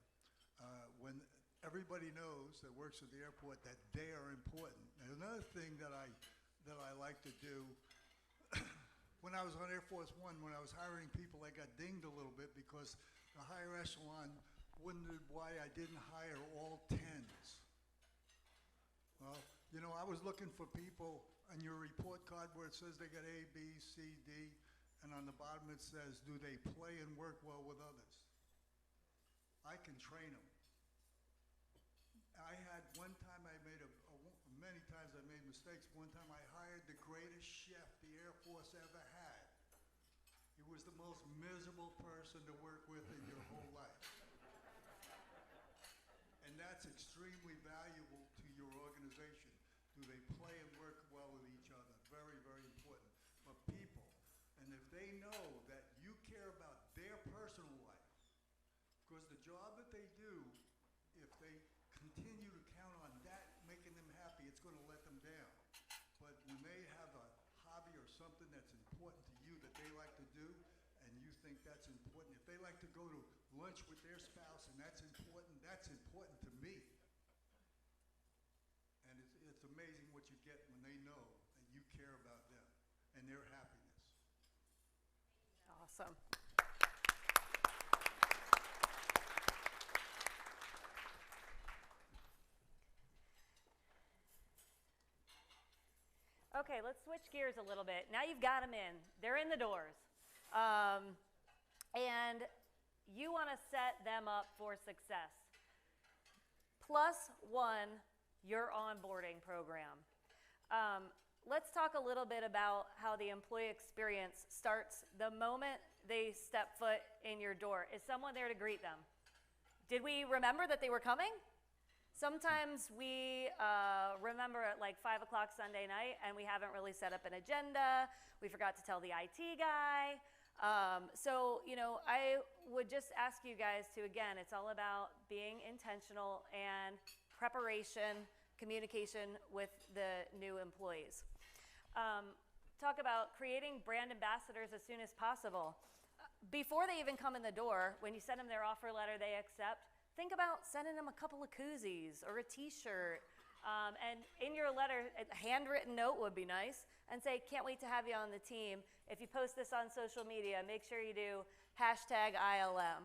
When everybody knows that works at the airport that they are important. And another thing that I like to do, when I was on Air Force One, when I was hiring people, I got dinged a little bit because the higher echelon wondered why I didn't hire all 10s. Well, you know, I was looking for people on your report card where it says they got A, B, C, D, and on the bottom it says, do they play and work well with others? I can train them. I had one time many times I made mistakes. One time I hired the greatest chef the Air Force ever had. He was the most miserable person to work with in your whole life. And that's extremely valuable to your organization. Do they play and work well with each other? Very, very important. But people, and if they know that you care about their personal life, because the job that they do, if they continue to count on that making them happy, it's going to let them down. But when they have a hobby or something that's important to you that they like to do, and you think that's important, if they like to go to lunch with their spouse and that's important to me. And it's amazing what you get when they know that you care about them and their happiness. Awesome. Okay, let's switch gears a little bit. Now you've got them in. They're in the doors. And you want to set them up for success. +1, your onboarding program. Let's talk a little bit about how the employee experience starts the moment they step foot in your door. Is someone there to greet them? Did we remember that they were coming? Sometimes we remember at like 5 o'clock Sunday night and we haven't really set up an agenda. We forgot to tell the IT guy. So, you know, I would just ask you guys to, again, it's all about being intentional and preparation, communication with the new employees. Talk about creating brand ambassadors as soon as possible. Before they even come in the door, when you send them their offer letter they accept, think about sending them a couple of koozies or a t-shirt. And in your letter, a handwritten note would be nice, and say, can't wait to have you on the team. If you post this on social media, make sure you do #ILM.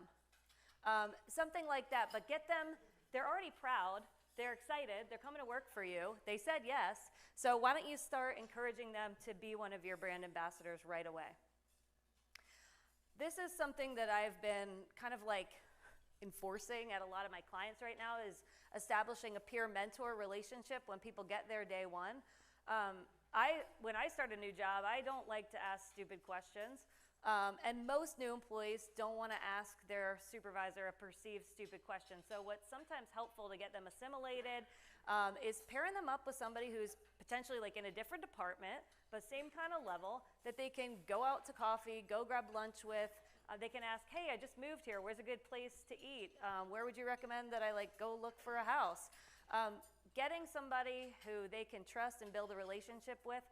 Something like that, but get them, they're already proud, they're excited, they're coming to work for you, they said yes, so why don't you start encouraging them to be one of your brand ambassadors right away. This is something that I've been kind of like enforcing at a lot of my clients right now, is establishing a peer-mentor relationship when people get there day one. When I start a new job, I don't like to ask stupid questions. And most new employees don't want to ask their supervisor a perceived stupid question. So what's sometimes helpful to get them assimilated is pairing them up with somebody who's potentially like in a different department, but same kind of level, that they can go out to coffee, go grab lunch with. They can ask, hey, I just moved here. Where's a good place to eat? Where would you recommend that I like go look for a house? Getting somebody who they can trust and build a relationship with,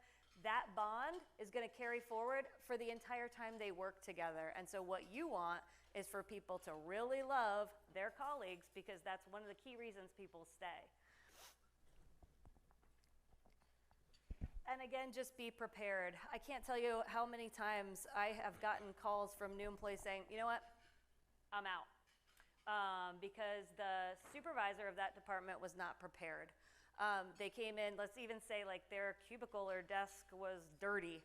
that bond is going to carry forward for the entire time they work together. And so what you want is for people to really love their colleagues, because that's one of the key reasons people stay. And again, just be prepared. I can't tell you how many times I have gotten calls from new employees saying, you know what, I'm out. Because the supervisor of that department was not prepared. They came in, let's even say like their cubicle or desk was dirty.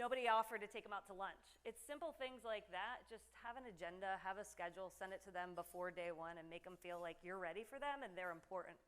Nobody offered to take them out to lunch. It's simple things like that. Just have an agenda, have a schedule, send it to them before day one, and make them feel like you're ready for them and they're important.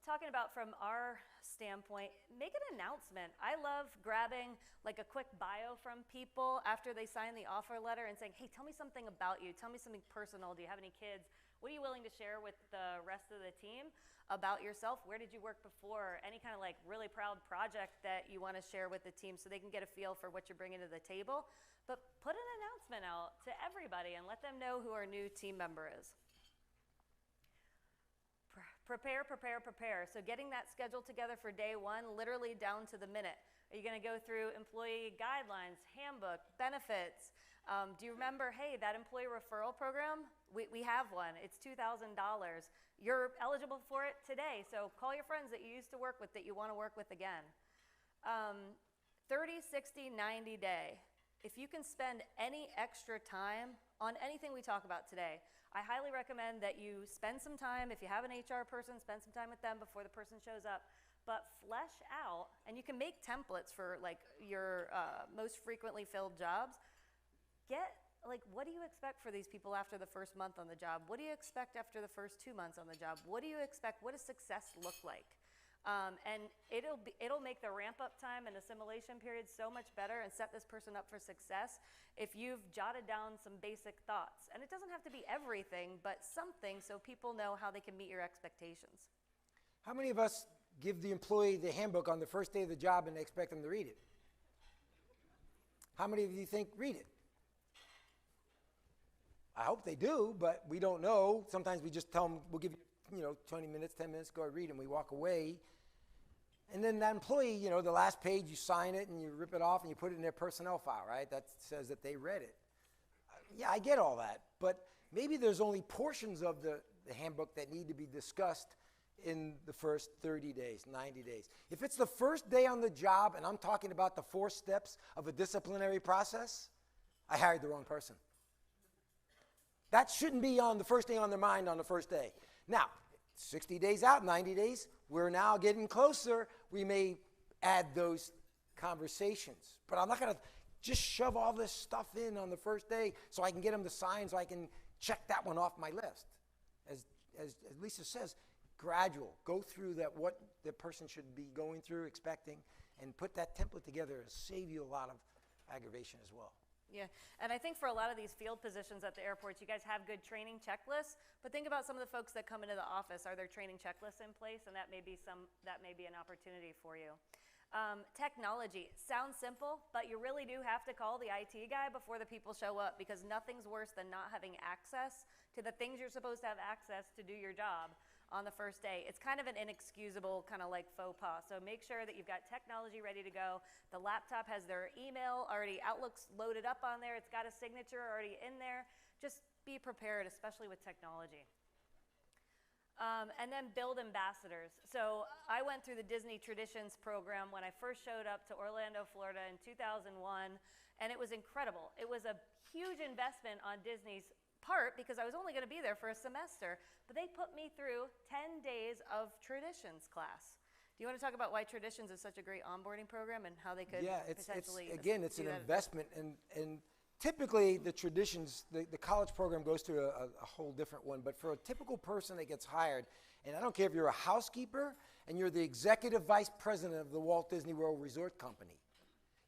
Talking about from our standpoint, make an announcement. I love grabbing like a quick bio from people after they sign the offer letter and saying, hey, tell me something about you. Tell me something personal. Do you have any kids? What are you willing to share with the rest of the team about yourself? Where did you work before? Any kind of like really proud project that you want to share with the team so they can get a feel for what you're bringing to the table. But put an announcement out to everybody and let them know who our new team member is. Prepare, prepare, prepare. So getting that schedule together for day one, literally down to the minute. Are you going to go through employee guidelines, handbook, benefits? Do you remember, hey, that employee referral program? We have one. It's $2,000. You're eligible for it today. So call your friends that you used to work with that you want to work with again. 30, 60, 90 day. If you can spend any extra time on anything we talk about today, I highly recommend that you spend some time, if you have an HR person, spend some time with them before the person shows up, but flesh out, and you can make templates for like your most frequently filled jobs. Get like, what do you expect for these people after the first month on the job? What do you expect after the first 2 months on the job? What do you expect? What does success look like? And it'll make the ramp up time and assimilation period so much better and set this person up for success if you've jotted down some basic thoughts. And it doesn't have to be everything, but something so people know how they can meet your expectations. How many of us give the employee the handbook on the first day of the job and expect them to read it? How many of you think read it? I hope they do, but we don't know. Sometimes we just tell them, we'll give you 20 minutes, 10 minutes, go read, and we walk away. And then that employee, the last page, you sign it and you rip it off and you put it in their personnel file, right? That says that they read it. Yeah, I get all that, but maybe there's only portions of the handbook that need to be discussed in the first 30 days, 90 days. If it's the first day on the job and I'm talking about the 4 steps of a disciplinary process, I hired the wrong person. That shouldn't be on the first thing on their mind on the first day. Now, 60 days out, 90 days, we're now getting closer. We may add those conversations. But I'm not going to just shove all this stuff in on the first day so I can get them to sign so I can check that one off my list. As Lisa says, gradual. Go through that, what the person should be going through, expecting, and put that template together to save you a lot of aggravation as well. Yeah, and I think for a lot of these field positions at the airports, you guys have good training checklists, but think about some of the folks that come into the office. Are there training checklists in place? And that may be an opportunity for you. Technology sounds simple, but you really do have to call the IT guy before the people show up, because nothing's worse than not having access to the things you're supposed to have access to do your job on the first day. It's kind of an inexcusable kind of like faux pas. So make sure that you've got technology ready to go. The laptop has their email already, Outlook's loaded up on there. It's got a signature already in there. Just be prepared, especially with technology. And then build ambassadors. So I went through the Disney Traditions program when I first showed up to Orlando, Florida in 2001, and it was incredible. It was a huge investment on Disney's part because I was only going to be there for a semester, but they put me through 10 days of traditions class. Do you want to talk about why Traditions is such a great onboarding program and how they could potentially again, it's do an that? investment, and typically the Traditions, the college program goes through a whole different one, but for a typical person that gets hired, and I don't care if you're a housekeeper and you're the executive vice president of the Walt Disney World Resort Company,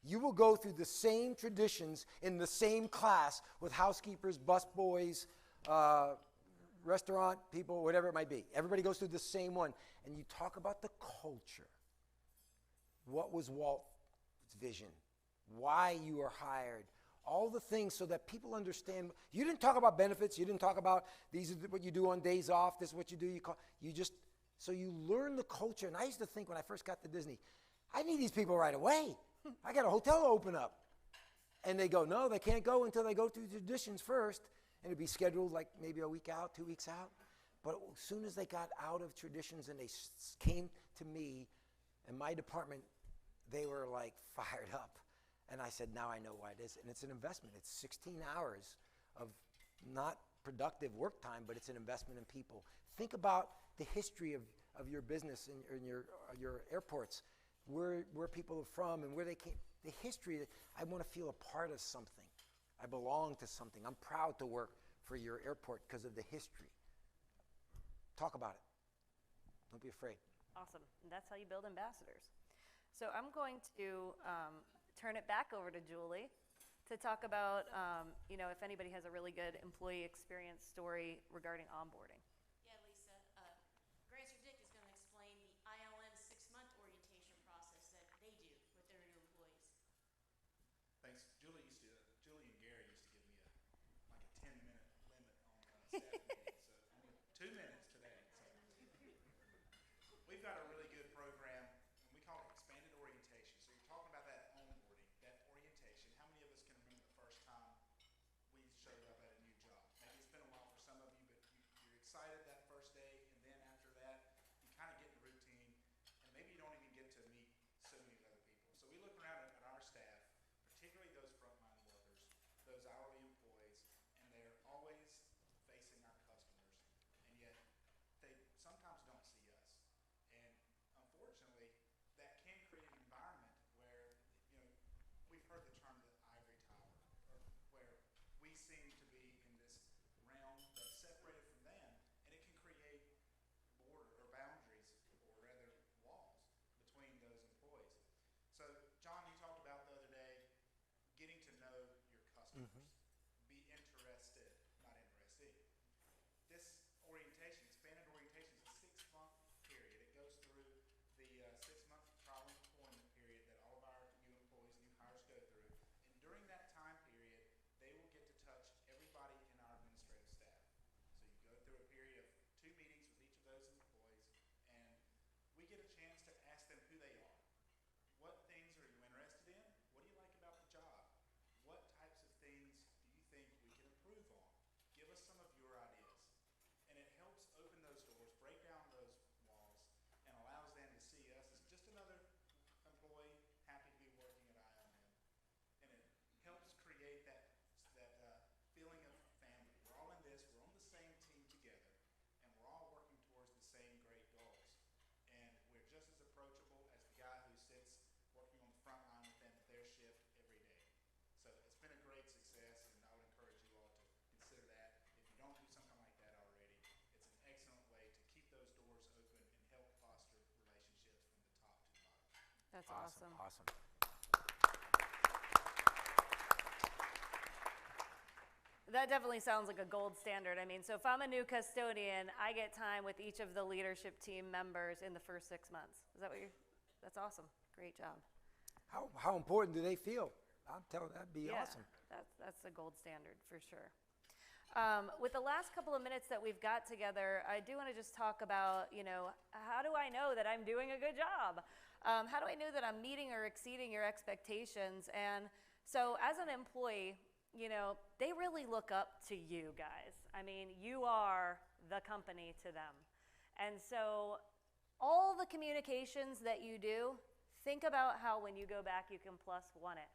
you will go through the same Traditions in the same class with housekeepers, busboys, restaurant people, whatever it might be. Everybody goes through the same one. And you talk about the culture. What was Walt's vision? Why you were hired? All the things so that people understand. You didn't talk about benefits. You didn't talk about these are what you do on days off. This is what you do. So you learn the culture. And I used to think when I first got to Disney, I need these people right away. I got a hotel to open up. And they go, no, they can't go until they go through Traditions first. And it'd be scheduled like maybe a week out, 2 weeks out. But as soon as they got out of Traditions and they came to me and my department, they were like fired up. And I said, now I know why it is. And it's an investment. It's 16 hours of not productive work time, but it's an investment in people. Think about the history of your business and your airports, where people are from and where they came. The history, I want to feel a part of something. I belong to something. I'm proud to work for your airport because of the history. Talk about it. Don't be afraid. Awesome. And that's how you build ambassadors. So I'm going to turn it back over to Julie to talk about, if anybody has a really good employee experience story regarding onboarding. Yeah, Lisa. Grant Dick is going to explain the ILM 6-month orientation process that they do with their new employees. Thanks. Julie and Gary used to give me a 10-minute limit on staff meetings, so only 2 minutes today. So we've got a really good program, and we call it expanded orientation. So you're talking about that onboarding, that orientation. How many of us can remember the first time we showed up at a new job? Maybe it's been a while for some of you, but you're excited that first day, and then after that, you kind of get in a routine, and maybe you don't even get to meet so many other people. So we look around at our staff, particularly those frontline workers, those hourly employees, and they're always facing our customers, and yet they sometimes don't see us. And unfortunately, that can create an environment where, we've heard the term the ivory tower, or where we seem to be in this realm that's separated from them, and it can create border or boundaries, or rather walls, between those employees. So, John, you talked about the other day getting to know your customers. Be interested, not interested. This orientation, expanded orientation, is a 6-month period. It goes through the 6-month trial and employment period that all of our new employees, new hires go through. And during that time period, they will get to touch everybody in our administrative staff. So you go through a period of 2 meetings with each of those employees, and we get a chance to ask them who they are. What things are you interested in? What do you like about the job? What types of things do you think we can improve on? Give us some of your ideas. And it helps open those doors, break down those walls, and allows them to see us as just another employee happy to be working at ILM. And it helps create that feeling of family. We're all in this, we're on the same team together, and we're all working towards the same great goals. And we're just as approachable as the guy who sits working on the front line with them at their shift every day. So it's been a great success, and I would encourage you all to consider that. If you don't do something like that already, it's an excellent way to keep those doors open and help foster relationships from the top to the bottom. That's awesome. Awesome. That definitely sounds like a gold standard. I mean, so if I'm a new custodian, I get time with each of the leadership team members in the first 6 months. Is that what that's awesome. Great job. How important do they feel? I'm telling you, that'd be awesome. That's a gold standard for sure. With the last couple of minutes that we've got together, I do want to just talk about, how do I know that I'm doing a good job? How do I know that I'm meeting or exceeding your expectations? And so as an employee, they really look up to you guys. I mean, you are the company to them. And so all the communications that you do, think about how when you go back, you can +1 it.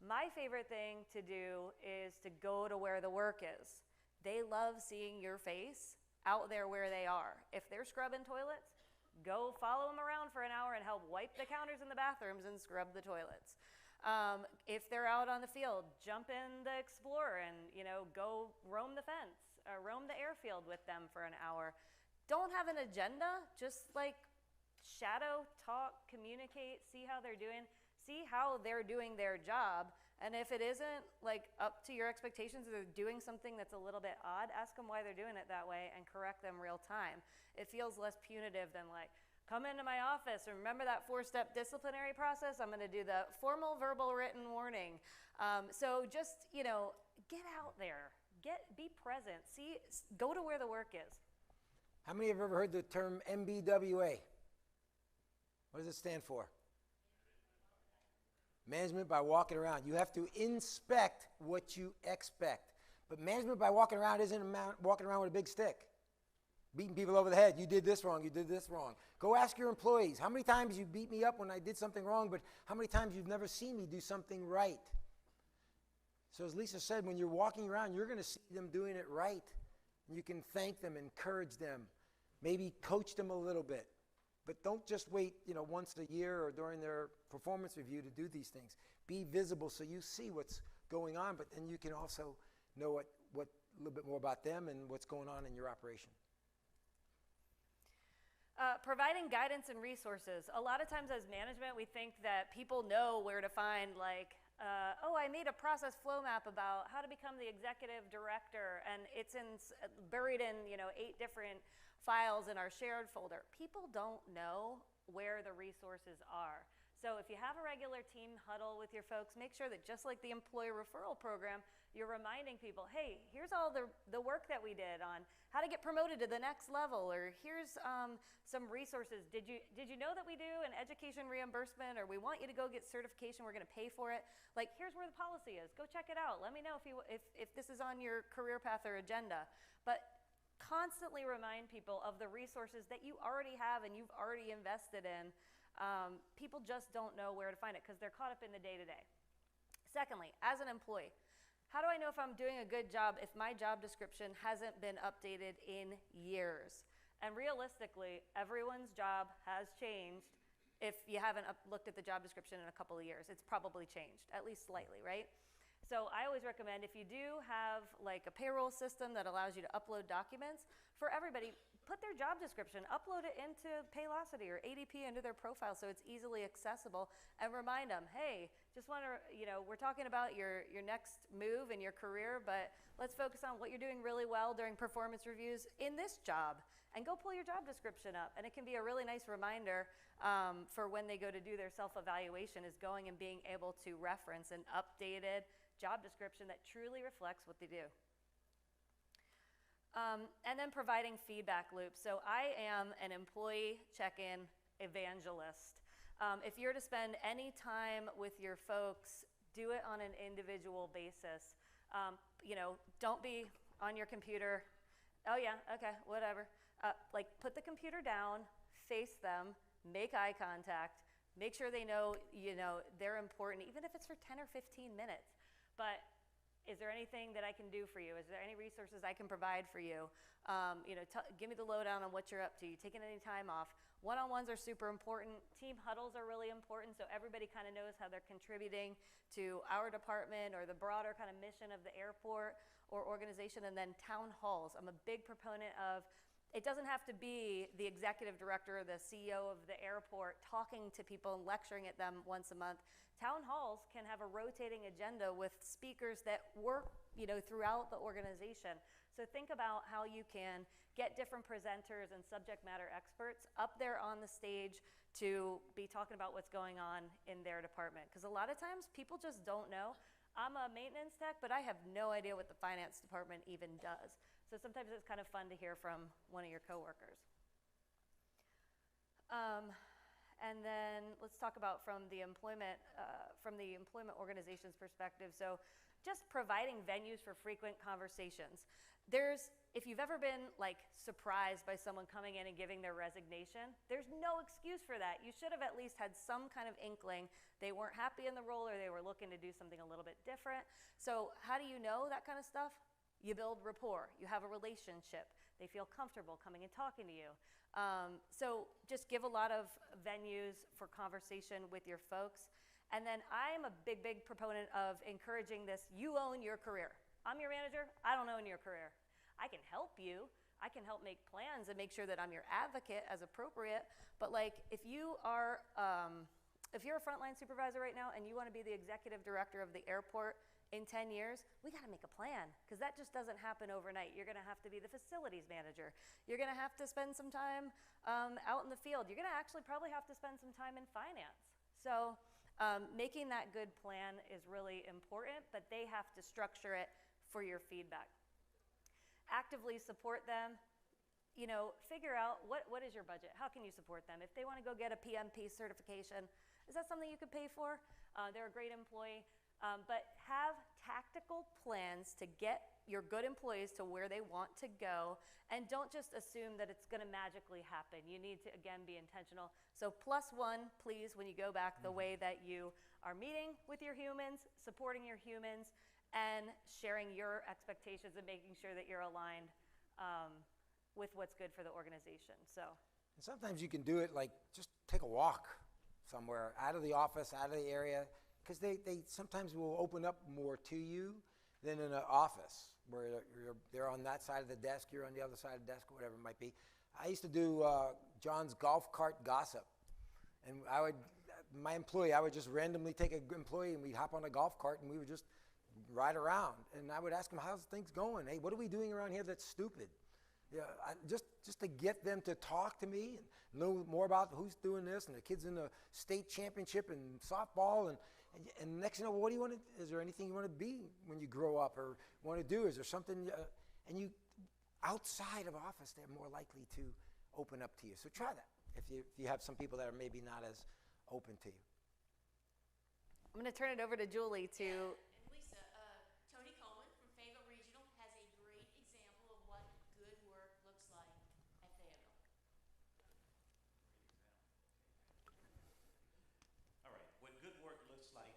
My favorite thing to do is to go to where the work is. They love seeing your face out there where they are. If they're scrubbing toilets, Go follow them around for an hour and help wipe the counters in the bathrooms and scrub the toilets. If they're out on the field, jump in the Explorer and, go roam the fence or roam the airfield with them for an hour. Don't have an agenda, just like shadow, talk, communicate, see how they're doing, see how they're doing their job. And if it isn't like up to your expectations, or they're doing something that's a little bit odd, ask them why they're doing it that way and correct them real time. It feels less punitive than like, come into my office and remember that 4-step disciplinary process? I'm going to do the formal, verbal, written warning. So just, get out there, be present, go to where the work is. How many have ever heard the term MBWA? What does it stand for? Management by walking around. You have to inspect what you expect. But management by walking around isn't walking around with a big stick, beating people over the head. You did this wrong, you did this wrong. Go ask your employees, how many times you beat me up when I did something wrong, but how many times you've never seen me do something right? So as Lisa said, when you're walking around, you're going to see them doing it right. You can thank them, encourage them, maybe coach them a little bit. But don't just wait, once a year or during their performance review to do these things. Be visible so you see what's going on, but then you can also know what a little bit more about them and what's going on in your operation. Providing guidance and resources. A lot of times as management, we think that people know where to find I made a process flow map about how to become the executive director, and it's buried in 8 different files in our shared folder. People don't know where the resources are. So if you have a regular team huddle with your folks, make sure that just like the employee referral program, you're reminding people, hey, here's all the work that we did on how to get promoted to the next level, or here's some resources. Did you know that we do an education reimbursement, or we want you to go get certification, we're gonna pay for it. Like, here's where the policy is. Go check it out. Let me know if this is on your career path or agenda. But constantly remind people of the resources that you already have and you've already invested in. People just don't know where to find it because they're caught up in the day-to-day. Secondly, as an employee, how do I know if I'm doing a good job if my job description hasn't been updated in years? And realistically, everyone's job has changed. If you haven't looked at the job description in a couple of years, it's probably changed, at least slightly, right? So I always recommend, if you do have like a payroll system that allows you to upload documents, for everybody, put their job description, upload it into Paylocity or ADP into their profile so it's easily accessible, and remind them, hey, just want to, we're talking about your next move in your career, but let's focus on what you're doing really well during performance reviews in this job, and go pull your job description up. And it can be a really nice reminder for when they go to do their self-evaluation, is going and being able to reference an updated job description that truly reflects what they do. And then providing feedback loops. So I am an employee check-in evangelist. If you're to spend any time with your folks, do it on an individual basis. Don't be on your computer. Oh yeah, okay, whatever. Put the computer down, face them, make eye contact, make sure they know, they're important, even if it's for 10 or 15 minutes. But is there anything that I can do for you? Is there any resources I can provide for you? Give me the lowdown on what you're up to. You taking any time off? One-on-ones are super important. Team huddles are really important, so everybody kind of knows how they're contributing to our department or the broader kind of mission of the airport or organization. And then town halls. I'm a big proponent of, it doesn't have to be the executive director or the CEO of the airport talking to people and lecturing at them once a month. Town halls can have a rotating agenda with speakers that work, throughout the organization. So think about how you can get different presenters and subject matter experts up there on the stage to be talking about what's going on in their department. Because a lot of times people just don't know. I'm a maintenance tech, but I have no idea what the finance department even does. So sometimes it's kind of fun to hear from one of your coworkers. And then let's talk about from the employment organization's perspective. So just providing venues for frequent conversations. If you've ever been surprised by someone coming in and giving their resignation, there's no excuse for that. You should have at least had some kind of inkling they weren't happy in the role or they were looking to do something a little bit different. So how do you know that kind of stuff? You build rapport. You have a relationship. They feel comfortable coming and talking to you. So just give a lot of venues for conversation with your folks. And then I'm a big, big proponent of encouraging this, you own your career. I'm your manager, I don't own your career. I can help you, I can help make plans and make sure that I'm your advocate as appropriate, but like if you're a frontline supervisor right now and you wanna be the executive director of the airport in 10 years, we gotta make a plan, because that just doesn't happen overnight. You're gonna have to be the facilities manager. You're gonna have to spend some time out in the field. You're gonna actually probably have to spend some time in finance. So making that good plan is really important, but they have to structure it for your feedback. Actively support them. You know, figure out what is your budget? How can you support them? If they wanna go get a PMP certification, is that something you could pay for? They're a great employee. But have tactical plans to get your good employees to where they want to go, and don't just assume that it's gonna magically happen. You need to, again, be intentional. So +1, please, when you go back, the way that you are meeting with your humans, supporting your humans, and sharing your expectations and making sure that you're aligned with what's good for the organization. So. And sometimes you can do it like just take a walk somewhere out of the office, out of the area, because they sometimes will open up more to you than in an office where they're on that side of the desk, you're on the other side of the desk, whatever it might be. I used to do John's golf cart gossip, and my employee, I would just randomly take an employee and we'd hop on a golf cart and we would just ride around, and I would ask him, how's things going? Hey, what are we doing around here that's stupid? Yeah, just to get them to talk to me and know more about who's doing this, and the kids in the state championship in softball, and next, what do you want to, is there anything you want to be when you grow up or want to do? Is there something, and you, outside of office, they're more likely to open up to you. So try that if you have some people that are maybe not as open to you. I'm going to turn it over to Julie to. And Lisa, Tony Coleman from Fayetteville Regional has a great example of what good work looks like at Fayetteville. All right, what good work looks like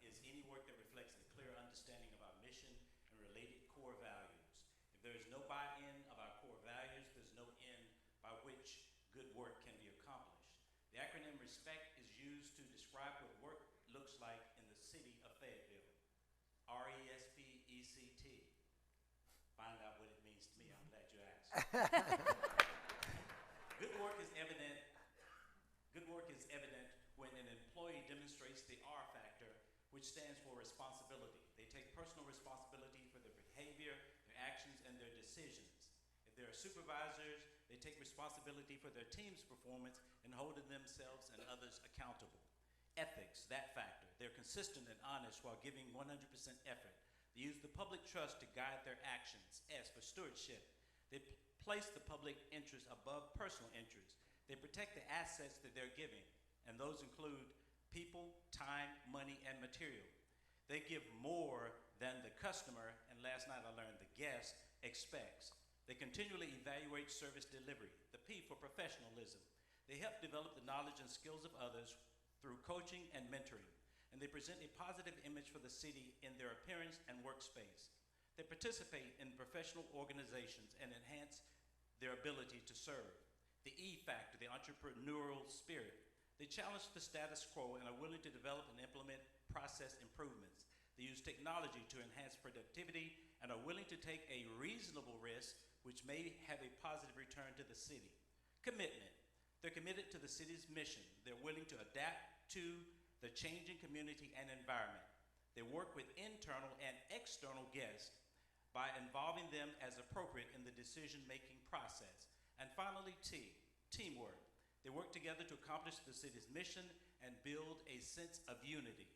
is any work that reflects a clear understanding of our mission and related core values. If there is no buy-in of our core values, there's no end by which good work can be accomplished. The acronym RESPECT is used to describe what work looks like in the city of Fayetteville. RESPECT. Find out what it means to me, I'm glad you asked. Good work is evident when an employee demonstrates the R factor, which stands for responsibility. They take personal responsibility for their behavior, their actions, and their decisions. If they're supervisors, they take responsibility for their team's performance and holding themselves and others accountable. Ethics, that factor. They're consistent and honest while giving 100% effort. They use the public trust to guide their actions. S for stewardship. They place the public interest above personal interest. They protect the assets that they're giving, and those include people, time, money, and material. They give more than the customer, and last night I learned the guest, expects. They continually evaluate service delivery. The P for professionalism. They help develop the knowledge and skills of others through coaching and mentoring, and they present a positive image for the city in their appearance and workspace. They participate in professional organizations and enhance their ability to serve. The E factor, the entrepreneurial spirit. They challenge the status quo and are willing to develop and implement process improvements. They use technology to enhance productivity and are willing to take a reasonable risk which may have a positive return to the city. Commitment. They're committed to the city's mission. They're willing to adapt to the changing community and environment. They work with internal and external guests by involving them as appropriate in the decision-making process. And finally, T, teamwork. They work together to accomplish the city's mission and build a sense of unity.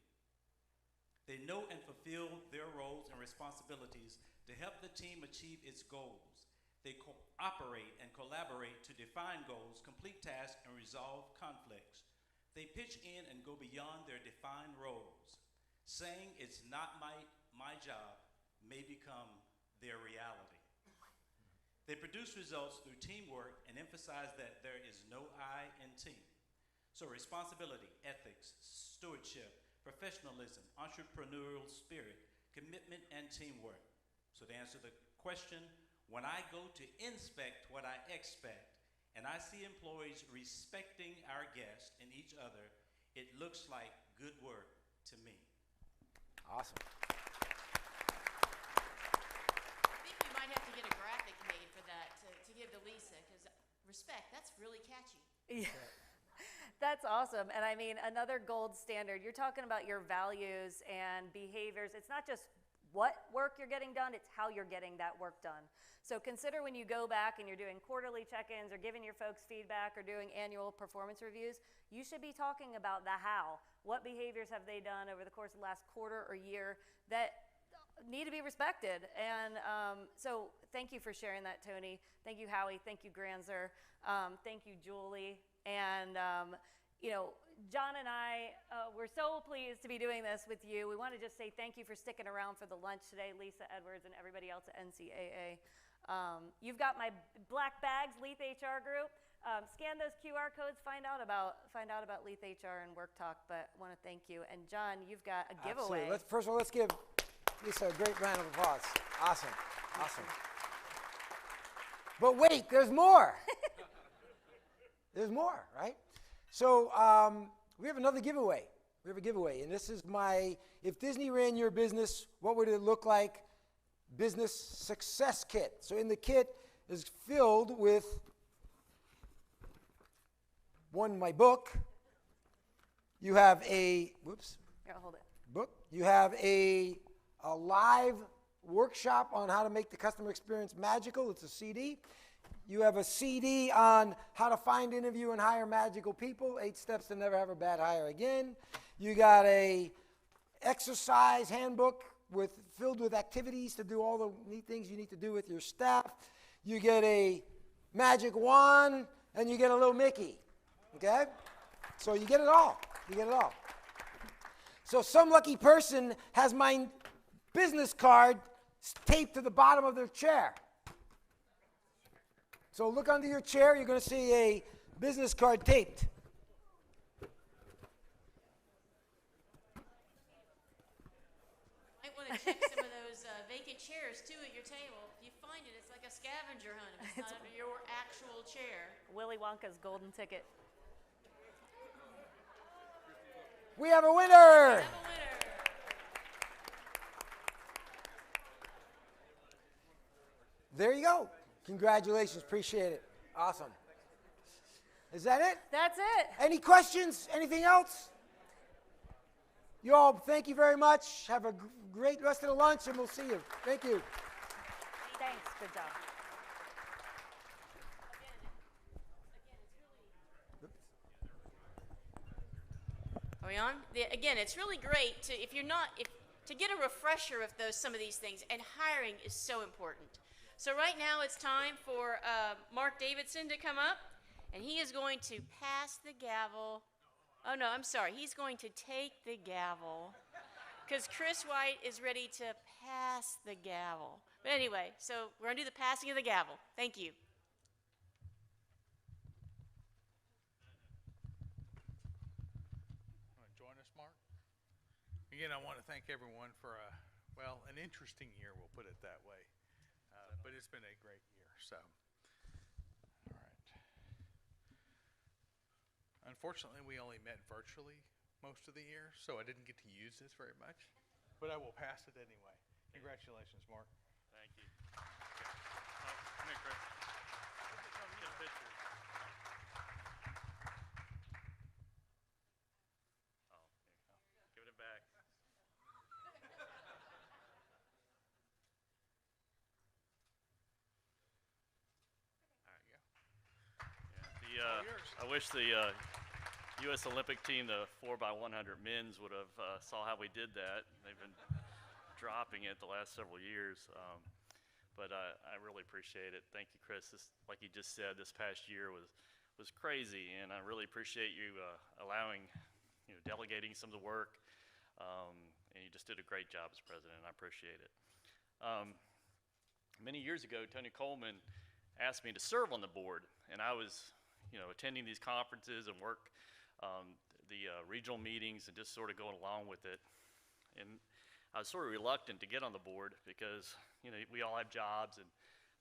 They know and fulfill their roles and responsibilities to help the team achieve its goals. They cooperate and collaborate to define goals, complete tasks, and resolve conflicts. They pitch in and go beyond their defined roles. Saying it's not my job may become their reality. They produce results through teamwork and emphasize that there is no I in team. So responsibility, ethics, stewardship, professionalism, entrepreneurial spirit, commitment, and teamwork. So to answer the question, When I go to inspect what I expect, and I see employees respecting our guests and each other, it looks like good work to me. Awesome. I think we might have to get a graphic made for that to give to Lisa, because respect, that's really catchy. Yeah. That's awesome. And I mean, another gold standard, you're talking about your values and behaviors. It's not just what work you're getting done, it's how you're getting that work done. So consider when you go back and you're doing quarterly check-ins or giving your folks feedback or doing annual performance reviews, you should be talking about the how. What behaviors have they done over the course of the last quarter or year that need to be respected? And so thank you for sharing that, Tony. Thank you, Howie. Thank you, Granzer. Thank you, Julie. And you know, John and I, we're so pleased to be doing this with you. We want to just say thank you for sticking around for the lunch today, Lisa Edwards and everybody else at NCAA. You've got my black bags, Leath HR group. Scan those QR codes, find out about Leath HR and Work Talk. But I want to thank you. And John, you've got a giveaway. Absolutely. First of all, let's give Lisa a great round of applause. Awesome. Awesome. But wait, there's more. There's more, right? So we have another giveaway. We have a giveaway, and this is my, if Disney ran your business, what would it look like? Business success kit. So in the kit is filled with, one, my book. You have a, whoops. Here, hold it. Book. You have a live workshop on how to make the customer experience magical. It's a CD. You have a CD on how to find, interview, and hire magical people. 8 steps to never have a bad hire again. You got a exercise handbook filled with activities to do all the neat things you need to do with your staff. You get a magic wand, and you get a little Mickey. Okay? So you get it all. You get it all. So some lucky person has my business card taped to the bottom of their chair. So look under your chair, you're going to see a business card taped. Might want to check some of those vacant chairs too at your table. If you find it, it's like a scavenger hunt. If it's not under your actual chair. Willy Wonka's golden ticket. We have a winner! Have a winner. There you go. Congratulations. Appreciate it. Awesome. Is that it? That's it. Any questions? Anything else? You all, thank you very much. Have a great rest of the lunch, and we'll see you. Thank you. Thanks. Good job. Are we on? Again, it's really great to, to get a refresher of some of these things, and hiring is so important. So right now it's time for Mark Davidson to come up, and he is going to pass the gavel. Oh no, I'm sorry. He's going to take the gavel, because Chris White is ready to pass the gavel. But anyway, so we're going to do the passing of the gavel. Thank you. Join us, Mark? Again, I want to thank everyone for an interesting year, we'll put it that way. But it's been a great year, so. All right. Unfortunately, we only met virtually most of the year, so I didn't get to use this very much, but I will pass it anyway. Congratulations, Mark. Thank you. Okay. Come here, Chris. Get a picture. Oh, here you go. Give it back. I wish the U.S. Olympic team, the 4x100 men's, would have saw how we did that. They've been dropping it the last several years, but I really appreciate it. Thank you, Chris. Like you just said, this past year was crazy, and I really appreciate you allowing, delegating some of the work, and you just did a great job as president. I appreciate it. Many years ago, Tony Coleman asked me to serve on the board, and I was attending these conferences and work, the regional meetings, and just sort of going along with it. And I was sort of reluctant to get on the board because, we all have jobs, and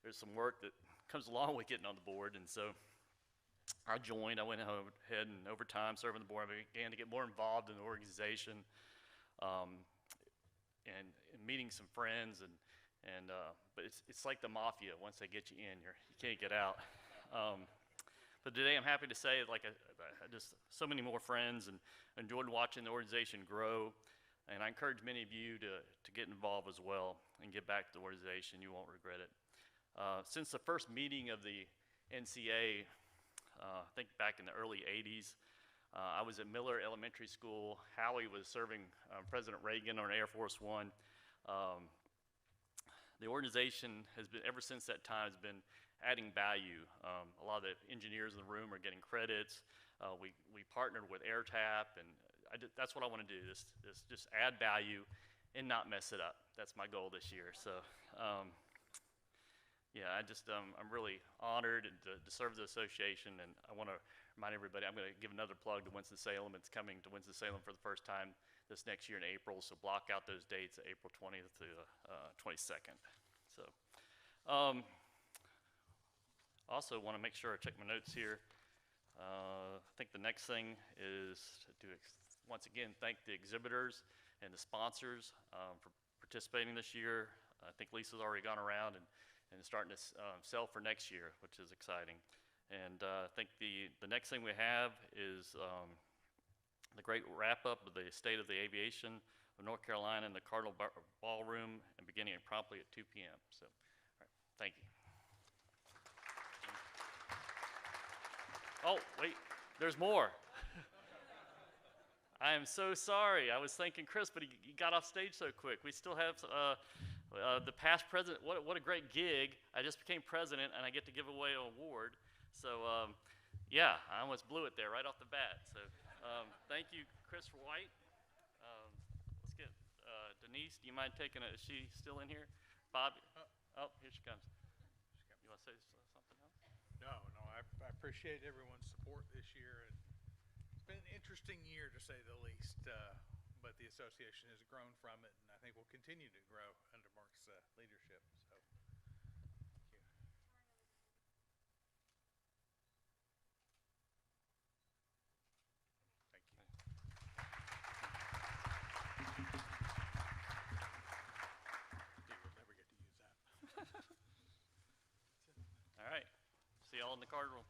there's some work that comes along with getting on the board, and so I joined. I went ahead and over time serving the board, I began to get more involved in the organization, and meeting some friends, but it's like the mafia. Once they get you in, you can't get out. But today I'm happy to say, like, I just so many more friends, and enjoyed watching the organization grow. And I encourage many of you to get involved as well and get back to the organization. You won't regret it. Since the first meeting of the NCAA, I think back in the early 80s, I was at Miller Elementary School. Howie was serving President Reagan on Air Force One. The organization has been, ever since that time, has been adding value. A lot of the engineers in the room are getting credits. We partnered with AirTap, and that's what I want to do, just add value and not mess it up. That's my goal this year. So, yeah, I'm really honored to serve the association, and I want to remind everybody, I'm going to give another plug to Winston-Salem. It's coming to Winston-Salem for the first time this next year in April, so block out those dates, April 20th to 22nd. So, also want to make sure I check my notes here. I think the next thing is to once again thank the exhibitors and the sponsors for participating this year. I think Lisa's already gone around and starting to sell for next year, which is exciting. And I think the next thing we have is the great wrap-up of the State of the Aviation of North Carolina in the Cardinal Ballroom, and beginning promptly at 2 p.m. So, all right, thank you. Oh, wait, there's more. I am so sorry. I was thanking Chris, but he got off stage so quick. We still have the past president. What a great gig. I just became president, and I get to give away an award. So, yeah, I almost blew it there right off the bat. So, thank you, Chris White. Let's get Denise. Do you mind taking it? Is she still in here? Bob? Oh, here she comes. You want to say something else? No, I appreciate everyone's support this year, and it's been an interesting year to say the least, but the association has grown from it, and I think will continue to grow under Mark's leadership. So, thank you. We'll never get to use that. All right. See y'all in the card room.